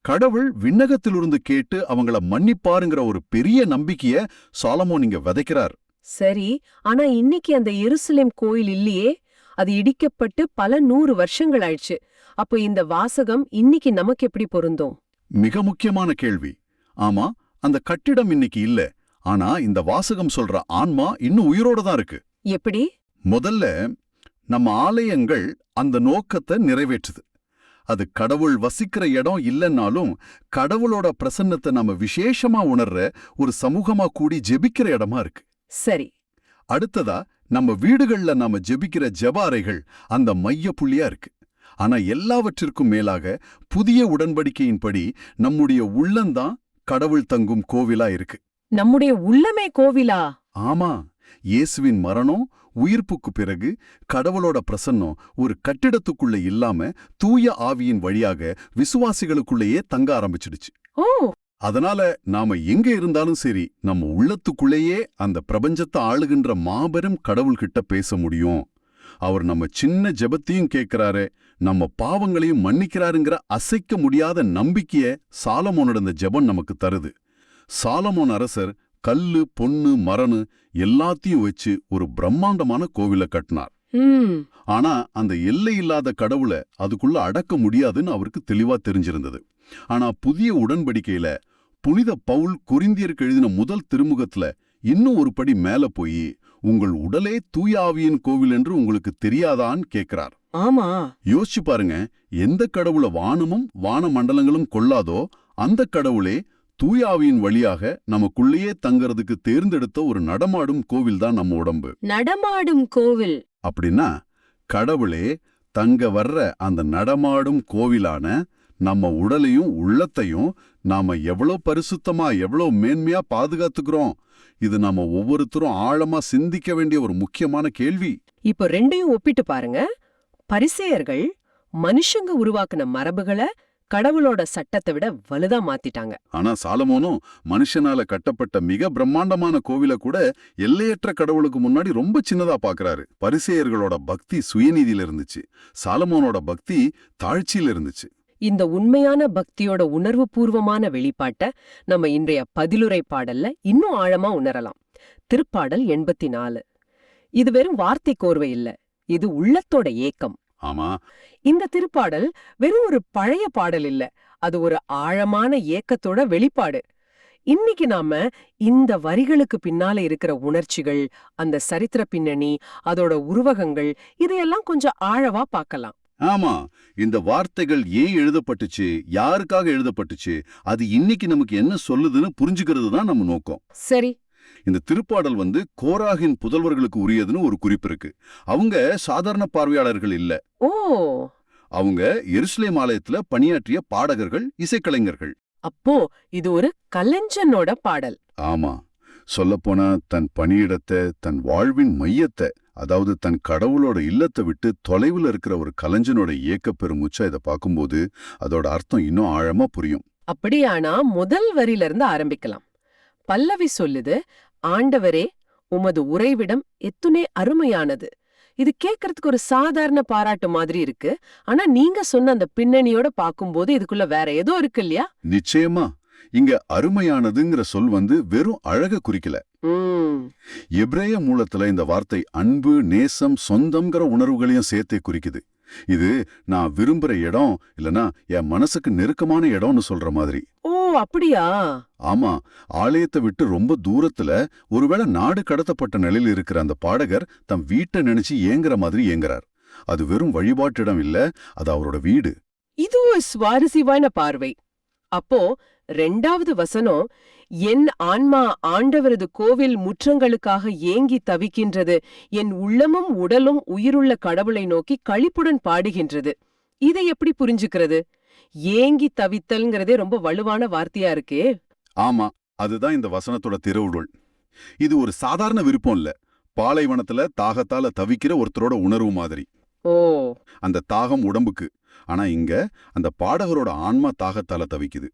கடவுள் விண்ணகத்திலிருந்து கேட்டு அவங்கள மன்னிப்பாருங்கிற ஒரு பெரிய நம்பிக்கைய சாலமோன் இங்க விதைக்கிறார். சரி, ஆனா இன்னைக்கு அந்த எருசலேம் கோயில் இல்லையே. அது இடிக்கப்பட்டு பல 100 வருஷங்கள் ஆயிடுச்சு. அப்போ இந்த வாசகம் இன்னைக்கு நமக்கு எப்படி பொருந்தும்? மிக முக்கியமான கேள்வி. ஆமா, அந்த கட்டிடம் இன்னைக்கு இல்ல. ஆனா இந்த வாசகம் சொல்ற ஆன்மா இன்னும் உயிரோட தான் இருக்கு. எப்படி? முதல்ல நம்ம ஆலயங்கள் அந்த நோக்கத்தை நிறைவேற்றுது. அது கடவுள் வசிக்கிற இடம் இல்லைன்னாலும் கடவுளோட பிரசன்னத்தை நம்ம விசேஷமா உணர்ற ஒரு சமூகமா கூடி ஜெபிக்கிற இடமா இருக்கு. சரி. அடுத்ததா நம்ம வீடுகள்ல நாம ஜெபிக்கிற ஜெப அறைகள் அந்த மைய புள்ளியா இருக்கு. ஆனா எல்லாவற்றிற்கும் மேலாக புதிய உடன்படிக்கையின்படி நம்முடைய உள்ளம்தான் கடவுள் தங்கும் கோவிலா இருக்கு. நம்முடைய உள்ளமே கோவிலா? ஆமா, இயேசுவின் மரணம் உயிர்ப்புக்கு பிறகு கடவுளோட பிரசன்னம் ஒரு கட்டிடத்துக்குள்ள இல்லாம தூய ஆவியின் வழியாக விசுவாசிகளுக்குள்ளேயே தங்க ஆரம்பிச்சிடுச்சு. ஓ, அதனால நாம எங்க இருந்தாலும் சரி, நம்ம உள்ளத்துக்குள்ளேயே அந்த பிரபஞ்சத்தை ஆளுகின்ற மாபெரும் கடவுள்கிட்ட பேச முடியும். அவர் நம்ம சின்ன ஜெபத்தையும் கேட்கிறாரு, நம்ம பாவங்களையும் மன்னிக்கிறாருங்கிற அசைக்க முடியாத நம்பிக்கைய சாலமோனோட இந்த ஜெபம் நமக்கு தருது. சாலமோன் அரசர் கல்லு பொன்னு மரனு எல்லாத்தையும் வச்சு ஒரு பிரம்மாண்டமான கோவிலை கட்டினார். ஆனா அந்த எல்லை இல்லாத கடவுளை அதுக்குள்ள அடக்க முடியாதுன்னு அவருக்கு தெளிவா தெரிஞ்சிருந்தது. ஆனா புதிய உடன்படிக்கையில புனித பவுல் கொரிந்தியருக்கு எழுதின முதல் திருமுகத்துல இன்னும் ஒரு படி மேல போய் உங்கள் உடலே தூய ஆவியின் கோவில் என்று உங்களுக்கு தெரியாதான்னு கேட்கிறார். ஆமா, யோசிச்சு பாருங்க, எந்த கடவுளை வானமும் வான மண்டலங்களும் கொள்ளாதோ அந்த கடவுளே தூயாவியின் வழியாக நமக்குள்ளேயே தங்கறதுக்கு தேர்ந்தெடுத்த ஒரு நடமாடும் கோவில் தான் நம்ம உடம்பு. நடமாடும் கோவில் அப்படின்னா கடவுளே தங்க வர்ற அந்த நடமாடும் கோவிலான நம்ம உடலையும் உள்ளத்தையும் நாம எவ்வளோ பரிசுத்தமா எவ்வளோ மேன்மையா பாதுகாத்துக்கிறோம். இது நாம ஒவ்வொருத்தரும் ஆழமா சிந்திக்க வேண்டிய ஒரு முக்கியமான கேள்வி. இப்போ ரெண்டையும் ஒப்பிட்டு பாருங்க. பரிசேயர்கள் மனுஷங்க உருவாக்குன மரபுகளை கடவுளோட சட்டத்தை விட வலுதா மாத்திட்டாங்க. ஆனா சாலமோனும் மனுஷனால கட்டப்பட்ட மிக பிரம்மாண்டமான கோவிலை கூட எல்லையற்ற கடவுளுக்கு முன்னாடி ரொம்ப சின்னதா பாக்குறாரு. பரிசேயர்களோட பக்தி சுயநீதியில இருந்துச்சு, சாலமோனோட பக்தி தாழ்ச்சியில இருந்துச்சு. இந்த உண்மையான பக்தியோட உணர்வு பூர்வமான வெளிப்பாட்ட நம்ம இன்றைய பதிலுரை பாடல்ல இன்னும் ஆழமா உணரலாம். திருப்பாடல் 84. இது வெறும் வார்த்தை கோர்வை இல்ல, இது உள்ளத்தோட ஏக்கம். ஆமா, இந்த திருப்பாடல் வெறும் ஒரு பழைய பாடல் இல்ல, அது ஒரு ஆழமான ஏக்கத்தோட வெளிப்பாடு. இன்னைக்கு நாம இந்த வரிகளுக்கு பின்னால இருக்கிற உணர்ச்சிகள், அந்த சரித்திர பின்னணி, அதோட உருவகங்கள், இதையெல்லாம் கொஞ்சம் ஆழவா பார்க்கலாம். ஆமா, இந்த வார்த்தைகள் ஏன் எழுதப்பட்டுச்சு, யாருக்காக எழுதப்பட்டுச்சு, அது இன்னைக்கு நமக்கு என்ன சொல்லுதுன்னு புரிஞ்சுக்கிறது தான் நம்ம நோக்கம். சரி. இந்த திருப்பாடல் கோராகின் புதல்வர்களுக்கு உரியதுன்னு ஒரு குறிப்பு இருக்கு. அவங்க சாதாரண பார்வையாளர்கள் இல்ல. ஓ, அவங்க எருசலேம் ஆலயத்துல பணியாற்றிய பாடகர்கள், இசைக்கலைஞர்கள். அப்போ இது ஒரு கலைஞனோட பாடல். ஆமா, சொல்லப்போனா தன் பணியிடத்தை, தன் வாழ்வின் மையத்தை, அதாவது தன் கடவுளோட இல்லத்தை விட்டு தொலைவில் இருக்கிற ஒரு கலைஞனோட இயக்க பெருமுச்சா இதை பார்க்கும்போது அதோட அர்த்தம் இன்னும் ஆழமா புரியும். அப்படியானா முதல் வரியில இருந்து ஆரம்பிக்கலாம். பல்லவி சொல்லுது, ஆண்டவரே உமது உறைவிடம் எத்துணை அருமையானது. இது கேட்கறதுக்கு ஒரு சாதாரண பாராட்டு மாதிரி இருக்கு. ஆனா நீங்க சொன்ன அந்த பின்னணியோட பாக்கும்போது இதுக்குள்ள வேற ஏதோ இருக்கு இல்லையா? நிச்சயமா. இங்க அருமையானதுங்கிற சொல் வெறும் அழக குறிக்கல. எபிரேய மூலத்துல இந்த வார்த்தை அன்பு, நேசம், சொந்தம்ங்கிற உணர்வுகளையும் சேர்த்தே குறிக்குது. இது நான் விரும்புற இடம் இல்லனா என் மனசுக்கு நெருக்கமான இடம்னு சொல்ற மாதிரி. ஓ அப்படியா? ஆமா, ஆலயத்தை விட்டு ரொம்ப தூரத்துல ஒருவேளை நாடு கடத்தப்பட்ட நிலையில் இருக்கிற அந்த பாடகர் தம் வீட்டை நினைச்சு ஏங்குற மாதிரி ஏங்குறார். அது வெறும் வழிபாட்டிடம் இல்ல, அது அவரோட வீடு. இது ஒரு சுவாரஸ்யமான பார்வை. அப்போ 2வது வசனம், என் ஆன்மா ஆண்டவரது கோவில் முற்றங்களுக்காக ஏங்கி தவிக்கின்றது, என் உள்ளமும் உடலும் உயிருள்ள கடவுளை நோக்கி களிப்புடன் பாடுகின்றது. இதை எப்படி புரிஞ்சுக்கிறது? ஏங்கி தவித்தல்ங்கிறதே ரொம்ப வலுவான வார்த்தையா இருக்கே. ஆமா, அதுதான் இந்த வசனத்தோட திருவுருள். இது ஒரு சாதாரண விருப்பம் இல்ல, பாலைவனத்துல தாகத்தால தவிக்கிற ஒருத்தரோட உணர்வு மாதிரி. ஓ, அந்த தாகம் உடம்புக்கு, ஆனா இங்க அந்த பாடகரோட ஆன்மா தாகத்தால தவிக்குது.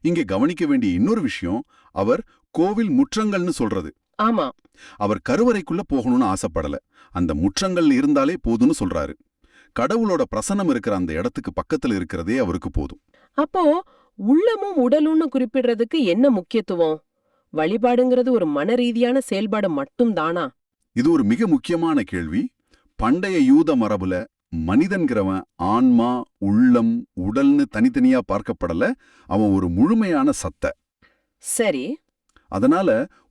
இங்க கவனிக்க வேண்டிய இன்னொரு விஷயம், அவர் கோவில் முற்றங்கள்னு சொல்றது. ஆமா, அவர் கருவறைக்குள்ள போகணும்னு ஆசைப்படல, அந்த முற்றங்கள் இருந்தாலே போதும்னு சொல்றாரு. கடவுளோட பிரசன்னம் இருக்கிற அந்த இடத்துக்கு பக்கத்துல இருக்கிறதே அவருக்கு போதும். அப்போ உள்ளமும் உடலும்னு குறிப்பிடுறதுக்கு என்ன முக்கியத்துவம்? வழிபாடுங்கிறது ஒரு மனரீதியான செயல்பாடு மட்டும் தானா? இது ஒரு மிக முக்கியமான கேள்வி. பண்டைய யூத மரபுல மனிதன்கிறவன் ஆன்மா, உள்ளம், உடல்னு தனித்தனியா பார்க்கப்படல, அவன் ஒரு முழுமையான சத்த. சரி. அதனால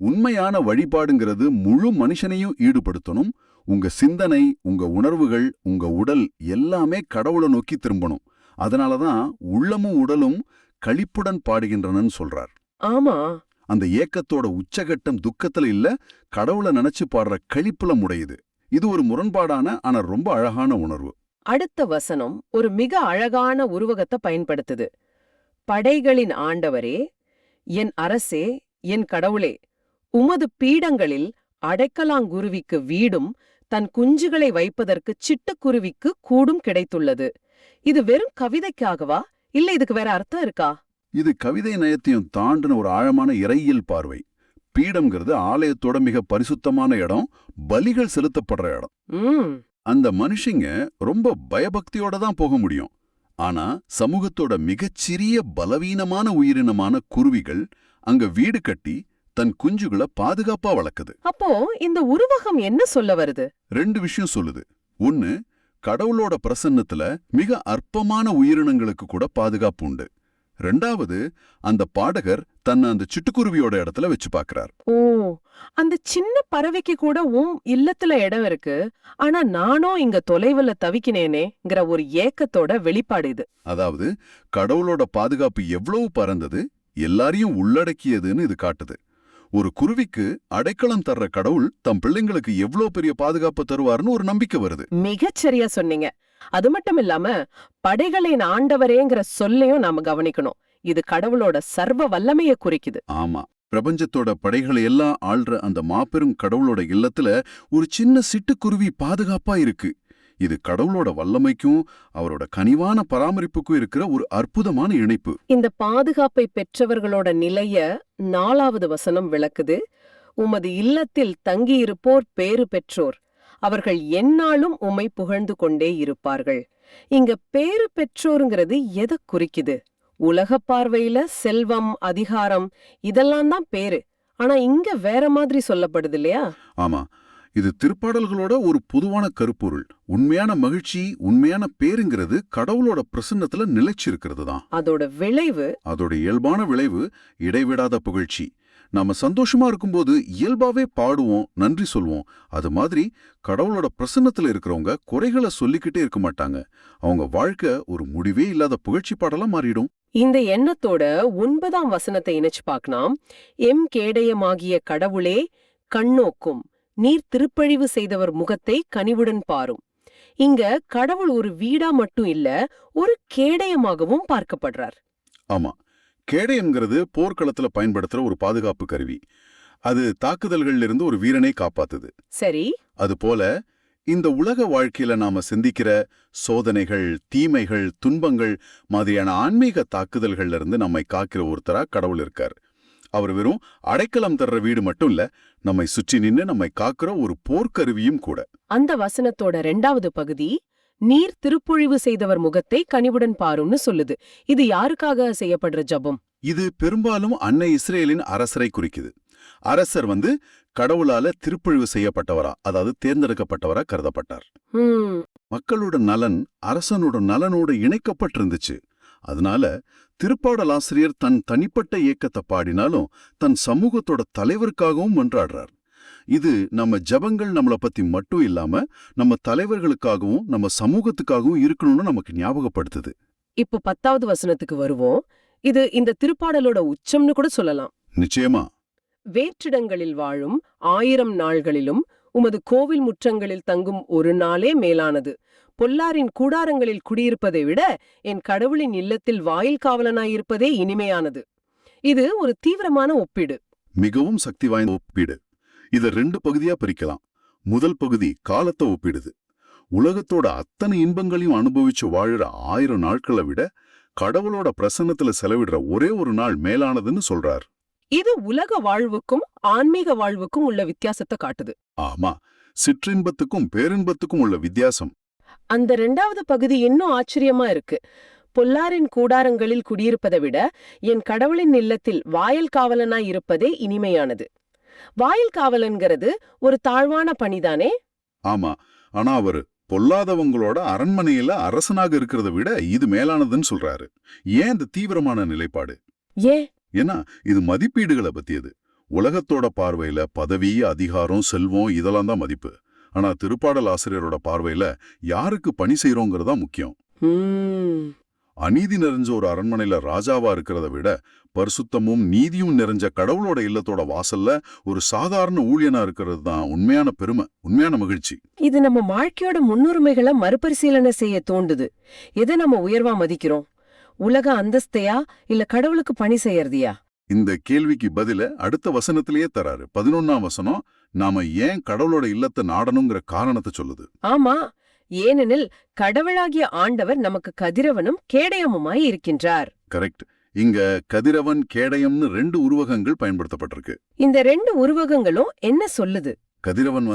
உண்மையான வழிபாடுங்கிறது முழு மனுஷனையும் ஈடுபடுத்தணும். உங்க சிந்தனை, உங்க உணர்வுகள், உங்க உடல் எல்லாமே கடவுளை நோக்கி திரும்பணும். அதனாலதான் உள்ளமும் உடலும் களிப்புடன் பாடுகின்றனன்னு சொல்றார். ஆமா, அந்த ஏக்கத்தோட உச்சகட்டம் துக்கத்துல இல்ல, கடவுளை நினைச்சு பாடுற களிப்புல முடையுது. இது ஒரு முரண்பாடான ஆனா ரொம்ப அழகான உணர்வு. அடுத்த வசனம் ஒரு மிக அழகான உருவகத்தை பயன்படுத்துது. படைகளின் ஆண்டவரே, என் அரசே, என் கடவுளே, உமது பீடங்களில் அடைக்கலாங்குருவிக்கு வீடும் தன் குஞ்சுகளை வைப்பதற்கு சிட்டுக்குருவிக்கு கூடும் கிடைத்துள்ளது. இது வெறும் கவிதைக்காகவா, இல்ல இதுக்கு வேற அர்த்தம் இருக்கா? இது கவிதை நயத்தையும் தாண்டின ஒரு ஆழமான இறையியல் பார்வை. பீடம்ங்கிறது ஆலயத்தோட மிக பரிசுத்தமான இடம், பலிகள் செலுத்தப்படுற இடம். அந்த மனுஷங்க ரொம்ப பயபக்தியோட தான் போக முடியும். ஆனா சமூகத்தோட மிகச்சிறிய பலவீனமான உயிரினமான குருவிகள் அங்க வீடு கட்டி தன் குஞ்சுகளை பாதுகாப்பா வளர்க்குது. அப்போ இந்த உருவகம் என்ன சொல்ல வருது? 2 விஷயம் சொல்லுது. ஒன்னு, கடவுளோட பிரசன்னத்துல மிக அற்பமான உயிரினங்களுக்கு கூட பாதுகாப்பு உண்டு. 2வது, அந்த பாடகர் தன்னை அந்த சிட்டுக்குருவியோட இடத்துல வச்சு பார்க்கறார். ஓ, அந்த சின்ன பறவைக்கு கூட இல்லத்துல இடம் இருக்கு, ஆனா நானும் இங்க தொலைவுல தவிக்கினேனேங்கிற ஒரு ஏக்கத்தோட வெளிப்பாடு இது. அதாவது கடவுளோட பாதுகாப்பு எவ்வளவு பரந்தது, எல்லாரையும் உள்ளடக்கியதுன்னு இது காட்டுது. ஒரு குருவிக்கு அடைக்கலம் தர்ற கடவுள் தம் பிள்ளைங்களுக்கு எவ்வளோ பெரிய பாதுகாப்பு தருவாருன்னு ஒரு நம்பிக்கை வருது. மிகச்சரியா சொன்னீங்க. அது மட்டும் இல்லாம படைகளின் ஆண்டவரேங்கிற சொல்லையும் நாம கவனிக்கணும். இது கடவுளோட சர்வ வல்லமையை குறிக்குது. ஆமா, பிரபஞ்சத்தோட படைகளை எல்லாம் ஆள்ற அந்த மாபெரும் கடவுளோட இல்லத்துல ஒரு சின்ன சிட்டுக்குருவி பாதுகாப்பா இருக்கு. இது கடவுளோட வல்லமைக்கும் அவரோட கனிவான பராமரிப்புக்கும் இருக்கிற ஒரு அற்புதமான இணைப்பு. இந்த பாதுகாப்பை பெற்றவர்களோட நிலைய 4வது வசனம் விளக்குது. உமது இல்லத்தில் தங்கியிருப்போர் பேறு பெற்றோர், அவர்கள் எந்நாளும் உம்மை புகழ்ந்து கொண்டே இருப்பார்கள். இங்க பேறு பெற்றோருங்கிறது எதை குறிக்குது? உலக பார்வையில செல்வம், அதிகாரம் இதெல்லாம் தான் பேரு. ஆனா இங்க வேற மாதிரி சொல்லப்படுது இல்லையா? ஆமா, இது திருப்பாடல்களோட ஒரு பொதுவான கருப்பொருள். உண்மையான மகிழ்ச்சி, உண்மையான பேருங்கிறது கடவுளோட பிரசன்னத்துல நிலைச்சிருக்கிறது தான். அதோட இயல்பான விளைவு இடைவிடாத புகழ்ச்சி. நாம சந்தோஷமா இருக்கும்போது இயல்பாவே பாடுவோம், நன்றி சொல்வோம். அது மாதிரி கடவுளோட பிரசன்னத்துல இருக்கிறவங்க குறைகளை சொல்லிக்கிட்டே இருக்க மாட்டாங்க. அவங்க வாழ்க்கை ஒரு முடிவே இல்லாத புகழ்ச்சி பாடலா மாறிடும். இந்த எண்ணத்தோட 9ஆம் வசனத்தை இணைச்சு பார்க்கலாம். எம் கேடயமாகிய கடவுளே கண்ணோக்கும், நீர் திருப்பழிவு செய்தவர் முகத்தை கனிவுடன் பாரும். இங்க கடவுள் ஒரு வீடா மட்டும் இல்ல, ஒரு கேடயமாகவும் பார்க்கப்படுறார். ஆமா, கேடயம்ங்கிறது போர்க்களத்துல பயன்படுத்துற ஒரு பாதுகாப்பு கருவி. அது தாக்குதல்கள்ல இருந்து ஒரு வீரனை காப்பாத்துது. சரி. அதுபோல இந்த உலக வாழ்க்கையில நாம சிந்திக்கிற சோதனைகள், தீமைகள், துன்பங்கள் மாதிரியான ஆன்மீக தாக்குதல்கள்ல இருந்து நம்மை காக்கிற ஒருத்தரா கடவுள் இருக்கார். அவர் வெறும் அடைக்கலம் தர்ற வீடு மட்டும் இல்ல, நம்மை சுற்றி நின்னு நம்மை காக்கிற ஒரு போர்க்கருவியும் கூட. அந்த வசனத்தோட 2வது பகுதி நீர் திருப்பொழிவு செய்தவர் முகத்தை கனிவுடன் பாரும்னு சொல்லுது. இது யாருக்காக செய்யப்படுற ஜபம்? இது பெரும்பாலும் அன்னை இஸ்ரேலின் அரசரை குறிக்குது. அரசர் கடவுளால திருப்பொழிவு செய்யப்பட்டவரா, அதாவது தேர்ந்தெடுக்கப்பட்டவரா கருதப்பட்டார். மக்களோட நலன் அரசனோட நலனோட இணைக்கப்பட்டிருந்துச்சு. அதனால திருப்பாடலாசிரியர் தன் தனிப்பட்ட இயக்கத்தை பாடினாலும் தன் சமூகத்தோட தலைவருக்காகவும் மன்றாடுறார். இது நம்ம ஜபங்கள் நம்மள பத்தி மட்டும் இல்லாம நம்ம தலைவர்களுக்காகவும் நம்ம சமூகத்துக்காகவும் இருக்கணும்னு நமக்கு ஞாபகப்படுத்துது. இப்போ 10வது வசனத்துக்கு வருவோம். இது இந்த திருப்பாடலோட உச்சம்னு கூட சொல்லலாம். நிச்சயமா. வேற்றிடங்களில் வாழும் 1000 நாள்களிலும் உமது கோவில் முற்றங்களில் தங்கும் ஒரு நாளே மேலானது. பொல்லாரின் கூடாரங்களில் குடியிருப்பதை விட என் கடவுளின் இல்லத்தில் வாயில் காவலனாயிருப்பதே இனிமையானது. இது ஒரு தீவிரமான ஒப்பீடு. மிகவும் சக்தி வாய்ந்த ஒப்பீடு. இத 2 பகுதியா பிரிக்கலாம். முதல் பகுதி காலத்தை ஒப்பிடுது. உலகத்தோட அத்தனை இன்பங்களையும் அனுபவிச்சு வாழுற 1000 நாட்களை விட கடவுளோட பிரசன்னத்துல செலவிடுற ஒரே ஒரு நாள் மேலானதுன்னு சொல்றார். இது உலக வாழ்வுக்கும் ஆன்மீக வாழ்வுக்கும் உள்ள வித்தியாசத்தை காட்டுது. ஆமா, சிற்றின்பத்துக்கும் பேரின்பத்துக்கும் உள்ள வித்தியாசம். அந்த 2வது பகுதி இன்னும் ஆச்சரியமா இருக்கு. பொல்லாரின் கூடாரங்களில் குடியிருப்பதை விட என் கடவுளின் இல்லத்தில் வாயில் காவலனாய் இருப்பதே இனிமையானது. வாயில் காவலன்கிறது ஒரு தாழ்வான பணிதானே? ஆமா, ஆனா அவரு பொல்லாதவங்களோட அரண்மனையில அரசனாக இருக்கிறத விட இது மேலானதுன்னு சொல்றாரு. ஏன் இந்த தீவிரமான நிலைப்பாடு? ஏன்? ஏன்னா இது மதிப்பீடுகளை பத்தியது. உலகத்தோட பார்வையில பதவி, அதிகாரம், செல்வம் இதெல்லாம் தான் மதிப்பு. ஆனா திருப்பாடல் ஆசிரியரோட பார்வையில யாருக்கு பணி செய்யறோங்கிறதா முக்கியம். அநீதி நிறைஞ்ச ஒரு அரண்மனையில ராஜாவா இருக்கிறத விட பரிசுத்தமும் நீதியும் நிறைஞ்ச கடவுளோட இல்லத்தோட வாசல்ல ஒரு சாதாரண ஊழியனா இருக்கிறது தான் உண்மையான பெருமை, உண்மையான மகிழ்ச்சி. இது நம்ம வாழ்க்கையோட முன்னுரிமைகளை மறுபரிசீலனை செய்ய தோண்டுது. எதை நம்ம உயர்வா மதிக்கிறோம்? உலக அந்தஸ்தையா இல்ல கடவுளுக்கு பணி செய்யறதியா? இந்த கேள்விக்கு பதில அடுத்த வசனத்திலேயே தராரு. 11ஆம் வசனம் நாம ஏன் கடவுளோட இல்லத்தை நாடணுங்கிற காரணத்தை சொல்லுது. ஆமா, ஏனெனில் கடவுளாகிய ஆண்டவர் நமக்கு கதிரவனும் கேடயமுமாய் இருக்கின்றார். கரெக்ட். இங்க கதிரவன், கேடயம்னு 2 உருவகங்கள் பயன்படுத்தப்பட்டிருக்கு. இந்த 2 உருவகங்களும் என்ன சொல்லுது? கதிரவன்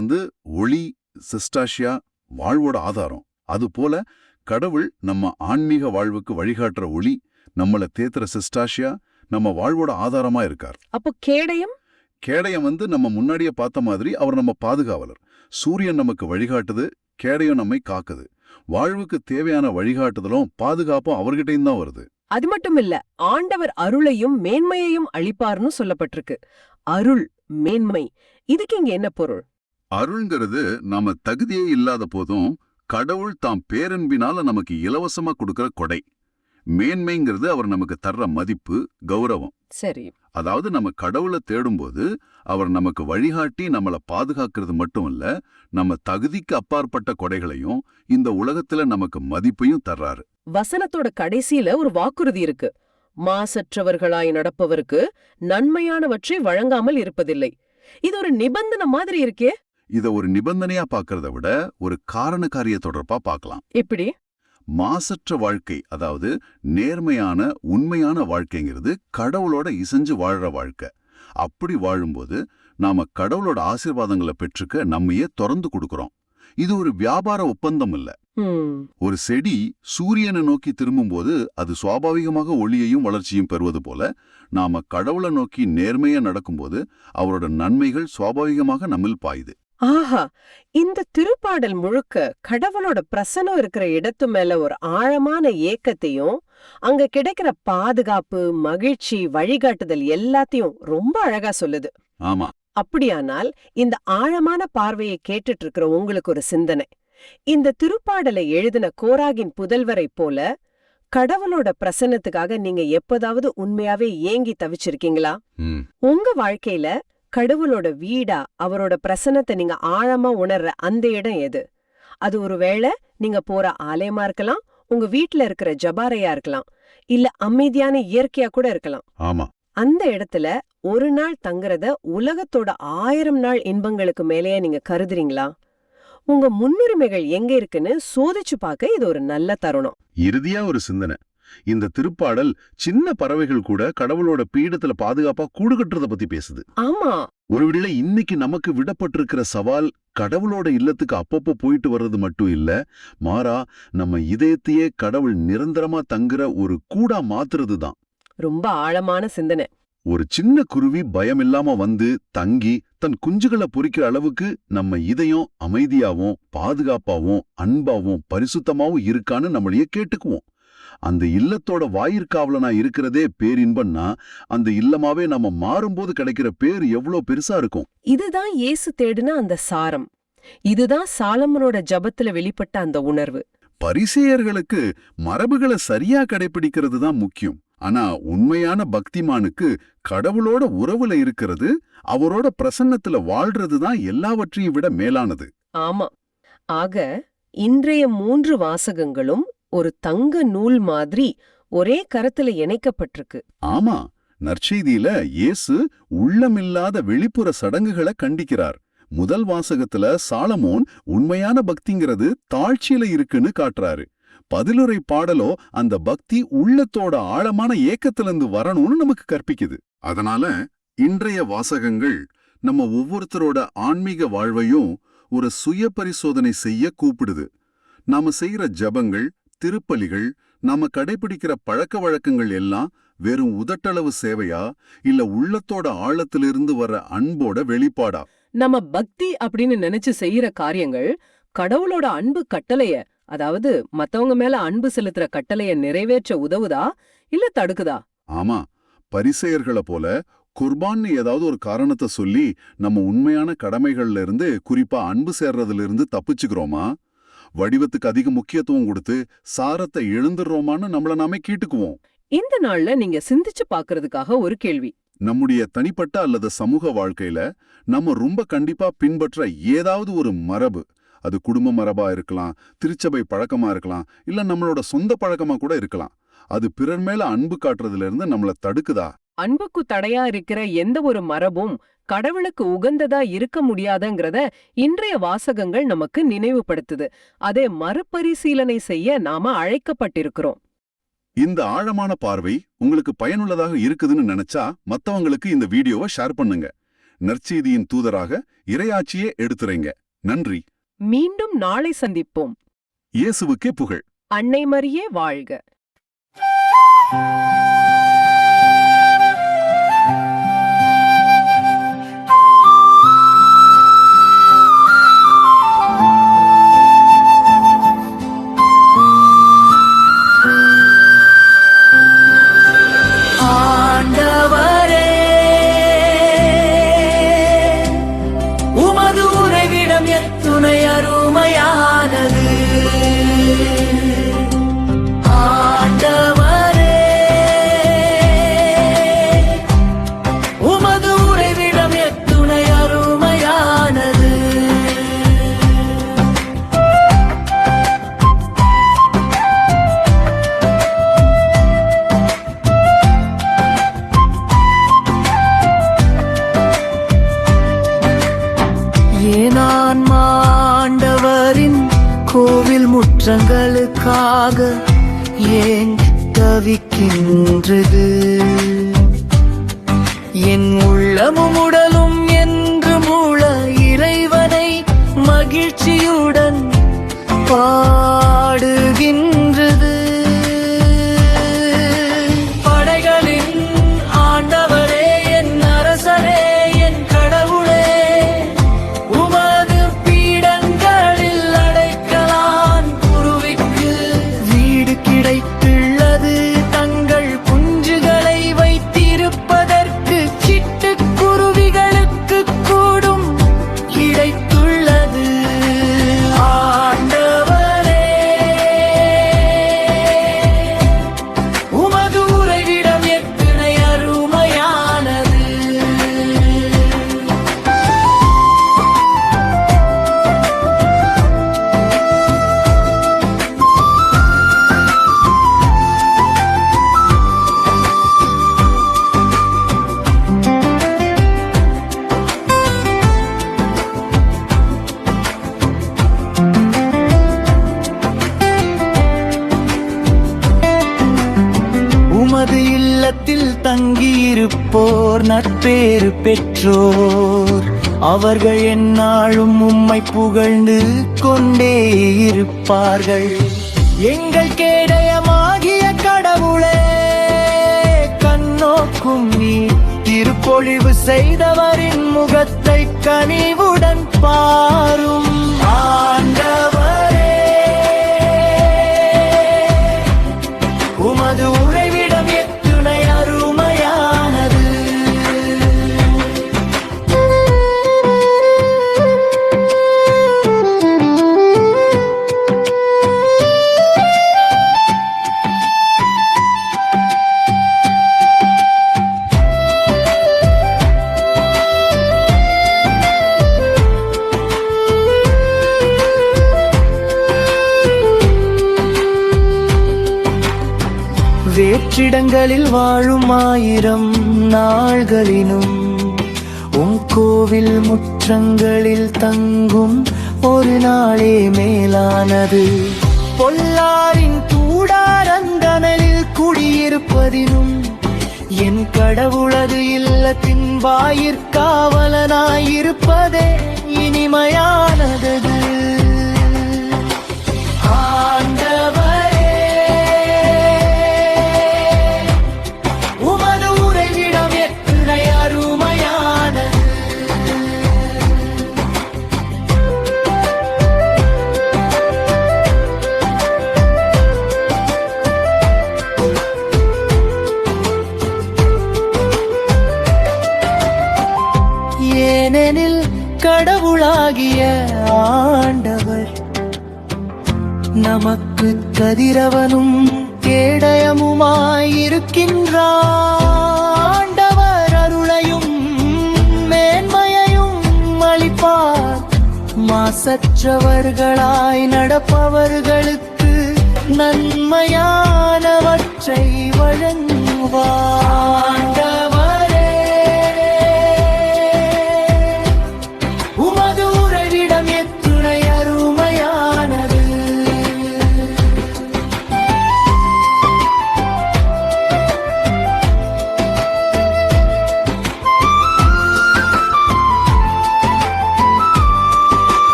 ஒளி, சிஸ்டாஷியா, வாழ்வோட ஆதாரம். அதுபோல கடவுள் நம்ம ஆன்மீக வாழ்வுக்கு வழிகாட்டுற ஒளி, நம்மள தேத்துற சிஸ்டாஷியா, நம்ம வாழ்வோட ஆதாரமா இருக்கார். அப்போ கேடயம்? கேடயம் நம்ம முன்னாடியே பார்த்த மாதிரி அவர் நம்ம பாதுகாவலர். சூரியன் நமக்கு வழிகாட்டுது, கேடயம் நம்மை காக்குது. வாழ்வுக்கு தேவையான வழிகாட்டுதலும் பாதுகாப்பும் அவர்கிட்டையும் தான் வருது. அது மட்டும் இல்ல, ஆண்டவர் அருளையும் மேன்மையையும் அளிப்பார்னு சொல்லப்பட்டிருக்கு. அருள், மேன்மை, இதுக்கு இங்க என்ன பொருள்? அருள்ங்கிறது நாம தகுதியே இல்லாத போதும் கடவுள் தாம் பேரன்பினால நமக்கு இலவசமா கொடுக்கிற கொடை. மேன்மைங்கிறது அவர் நமக்கு தர்ற மதிப்பு, கௌரவம். சரி. அதாவது நம்ம கடவுளை தேடும்போது அவர் நமக்கு வழிகாட்டி நம்மள பாதுகாக்கிறது மட்டும் இல்ல, நம்ம தகுதிக்கு அப்பாற்பட்ட கொடைகளையும் இந்த உலகத்துல நமக்கு மதிப்பையும் தர்றாரு. வசனத்தோட கடைசியில ஒரு வாக்குறுதி இருக்கு. மாசற்றவர்களாய் நடப்பவருக்கு நன்மையானவற்றை வழங்காமல் இருப்பதில்லை. இது ஒரு நிபந்தனை மாதிரி இருக்கே. இத ஒரு நிபந்தனையா பார்க்கறத விட ஒரு காரண காரிய தொடர்பா பார்க்கலாம். எப்படி? மாசற்ற வாழ்க்கை, அதாவது நேர்மையான உண்மையான வாழ்க்கைங்கிறது கடவுளோட இசைஞ்சு வாழ்ற வாழ்க்கை. அப்படி வாழும்போது நாம கடவுளோட ஆசீர்வாதங்களை பெற்றுக்க நம்மையே திறந்து கொடுக்கறோம். இது ஒரு வியாபார ஒப்பந்தம் இல்ல. ஒரு செடி சூரியனை நோக்கி திரும்பும்போது அது சுவாபாவிகமாக ஒளியையும் வளர்ச்சியும் பெறுவது போல, நாம கடவுளை நோக்கி நேர்மையா நடக்கும்போது அவரோட நன்மைகள் சுவாபாவிகமாக நம்மில் பாயுது. ஆஹா, இந்த திருப்பாடல் முழுக்க கடவுளோட பிரசனம் இருக்கிற இடத்து மேல ஒரு ஆழமான ஏக்கத்தையும் அங்க கிடைக்கிற பாதுகாப்பு, மகிழ்ச்சி, வழிகாட்டுதல் எல்லாத்தையும் ரொம்ப அழகா சொல்லுது. ஆமா. அப்படியானால் இந்த ஆழமான பார்வையை கேட்டுட்டு இருக்கிற உங்களுக்கு ஒரு சிந்தனை. இந்த திருப்பாடலை எழுதின கோராகின் புதல்வரை போல கடவுளோட பிரசன்னத்துக்காக நீங்க எப்போதாவது உண்மையாவே ஏங்கி தவிச்சிருக்கீங்களா? உங்க வாழ்க்கையில கடவுளோட வீடா, அவரோட பிரசன்னத்தை நீங்க ஆழமா உணர்ற அந்த இடம் எது? அது ஒருவேளை நீங்க போற ஆலயமா இருக்கலாம், உங்க வீட்ல இருக்கிற ஜபாரையா இருக்கலாம், இல்ல அமைதியான இயற்கையா கூட இருக்கலாம். ஆமா. அந்த இடத்துல ஒரு நாள் தங்குறத உலகத்தோட 1000 நாள் இன்பங்களுக்கு மேலேயே நீங்க கருதுறீங்களா? உங்க முன்னுரிமைகள் எங்க இருக்குன்னு சோதிச்சு பார்க்க இது ஒரு நல்ல தருணம். இறுதியா ஒரு சிந்தனை. இந்த திருப்பாடல் சின்ன பறவைகள் கூட கடவுளோட பீடத்துல பாதுகாப்பா கூடு கட்டுறத பத்தி பேசுது. ஆமா. ஒருவேளை இன்னைக்கு நமக்கு விடப்பட்டிருக்கிற சவால் கடவுளோட இல்லத்துக்கு அப்பப்போ போயிட்டு வர்றது மட்டும் இல்ல, மாறா நம்ம இதயத்தையே கடவுள் நிரந்தரமா தங்குற ஒரு கூடா மாத்துறது தான். ரொம்ப ஆழமான சிந்தனை. ஒரு சின்ன குருவி பயமில்லாம வந்து தங்கி தன் குஞ்சுகளை பொறிக்கிற அளவுக்கு நம்ம இதயம் அமைதியாவும் பாதுகாப்பாவும் அன்பாவும் பரிசுத்தமாவும் இருக்கான்னு நம்மளையே கேட்டுக்குவோம். அந்த இல்லத்தோட வாயிற்காவலனா இருக்கிறதே பேரின்பன்னா அந்த இல்லமாவே நம்ம மாறும்போது கிடைக்கிற பேர் எவ்வளோ பெருசா இருக்கும். இதுதான் இயேசு தேடின அந்த சாரம். இதுதான் சாலமனோட ஜபத்துல வெளிப்பட்ட அந்த உணர்வு. பரிசேயர்களுக்கு மரபுகளை சரியா கடைபிடிக்கிறது தான் முக்கியம். ஆனா உண்மையான பக்திமானுக்கு கடவுளோட உறவுல இருக்கிறது, அவரோட பிரசன்னத்துல வாழ்றது தான் எல்லாவற்றையும் விட மேலானது. ஆமா. ஆக இன்றைய 3 வாசகங்களும் ஒரு தங்க நூல் மாதிரி ஒரே கரத்துல இணைக்கப்பட்டிருக்கு. ஆமா, நற்செய்தியில இயேசு உள்ளமில்லாத வெளிப்புற சடங்குகளை கண்டிக்கிறார். முதல் வாசகத்துல சாலமோன் உண்மையான பக்திங்கிறது தாழ்ச்சியில இருக்குன்னு காட்டுறாரு. பதிலுரை பாடலோ அந்த பக்தி உள்ளத்தோட ஆழமான ஏக்கத்திலிருந்து வரணும்னு நமக்கு கற்பிக்குது. அதனால இன்றைய வாசகங்கள் நம்ம ஒவ்வொருத்தரோட ஆன்மீக வாழ்வையும் ஒரு சுய பரிசோதனை செய்ய கூப்பிடுது. நாம செய்யற ஜபங்கள், திருப்பலிகள், நாம கடைபிடிக்கிற பழக்க வழக்கங்கள் எல்லாம் வெறும் உதட்டளவு சேவையா இல்ல உள்ளத்தோட ஆழத்திலிருந்து வர்ற அன்போட வெளிப்பாடா? நம்ம பக்தி அப்படின்னு நினைச்சு செய்யற காரியங்கள் கடவுளோட அன்பு கட்டளைய, அதாவது மத்தவங்க மேல அன்பு செலுத்துற கட்டளைய நிறைவேற்ற உதவுதா இல்ல தடுக்குதா? ஆமா, பரிசேயர்களை போல குர்பான்னு ஏதாவது ஒரு காரணத்தை சொல்லி நம்ம உண்மையான கடமைகள்ல இருந்து, குறிப்பா அன்பு சேர்றதுல இருந்து தப்பிச்சுக்கிறோமா? வடிவத்துக்கு அதிக முக்கியத்துவம் கொடுத்து சாரத்தை எழுந்துடுறோமான்னு நம்மள நாமே கேட்டுக்குவோம். இந்த நாள்ல நீங்க சிந்திச்சு பாக்குறதுக்காக ஒரு கேள்வி. நம்முடைய தனிப்பட்ட அல்லது சமூக வாழ்க்கையில நம்ம ரொம்ப கண்டிப்பா பின்பற்ற ஏதாவது ஒரு மரபு, அது குடும்ப மரபா இருக்கலாம், திருச்சபை பழக்கமா இருக்கலாம், இல்ல நம்மளோட சொந்த பழக்கமா கூட இருக்கலாம். அது பிறர் மேல அன்பு காட்டுறதுல இருந்து நம்மள தடுக்குதா? அன்புக்கு தடையா இருக்கிற எந்த ஒரு மரபும் கடவுளுக்கு உகந்ததா இருக்க முடியாதுங்கிறத இன்றைய வாசகங்கள் நமக்கு நினைவுபடுத்துது. அதை மறுபரிசீலனை செய்ய நாம அழைக்கப்பட்டிருக்கிறோம். இந்த ஆழமான பார்வை உங்களுக்கு பயனுள்ளதாக இருக்குதுன்னு நினைச்சா மத்தவங்களுக்கு இந்த வீடியோவை ஷேர் பண்ணுங்க. நற்செய்தியின் தூதராக இறையாட்சியே எடுத்துரைங்க. நன்றி. மீண்டும் நாளை சந்திப்போம். இயேசுவுக்கே புகழ். அன்னை மரியே வாழ்க. கோவில் முற்றங்களுக்காக ஏன் தவிக்கின்றது? என் உள்ளமும் உடலும் என்று மூள இறைவனை மகிழ்ச்சியுடன் பாடுகின்றது. படைகளின் ஆண்டவரே, என் அரசரே, என் கடவுளே, உமது பீடங்களில் அடைக்கலான் குருவிக்கு வீடு கிடைத்துள்ளது. தங்கள் குஞ்சுகளை வைத்திருப்பதற்கு சிட்டுக்குருவிகளுக்கு கூடும் கிடைத்துள்ளது. ஆண்டவரே, உமது உறைவிடம் எத்தனை அருமையானது. உமது இல்லத்தில் தங்கியிருப்போர் நற்பேறு பெற்றோர். அவர்கள் எந்நாளும் உம்மை புகழ்ந்து கொண்டே இருப்பார்கள். எங்கள் கேடயமாகிய கடவுளே, கண்ணோக்கும் நீர் திருப்பொழிவு செய்தவரின் முகத்தை கனிவுடன் பாரும் ஆண்டவரே. உமது உறைவிடம் எத்துணை அருமையானது. வேற்றிடங்களில் வாழும் 1000 நாள்களினும் உம் கோவில் முற்றங்களில் தங்கும் ஒரு நாளே மேலானது. பொல்லாரின் கூடாரந்தனலில் குடியிருப்பதினும் என் கடவுளது இல்லத்தின் வாயிற்காவலனாயிருப்பதே இனிமையானது. ஆண்டவரே, உமது உறைவிடம் எத்துணை அருமையானது. ஏனெனில் கடவுளாகிய ஆண்டவர் நமக்கு கதிரவனும் கேடயமுமாயிருக்கின்றார். ஆண்டவர் அருளையும் மேன்மையையும் அளிப்பார். மாசற்றவர்களாய் நடப்பவர்களுக்கு நன்மையானவற்றை வழங்குவார்.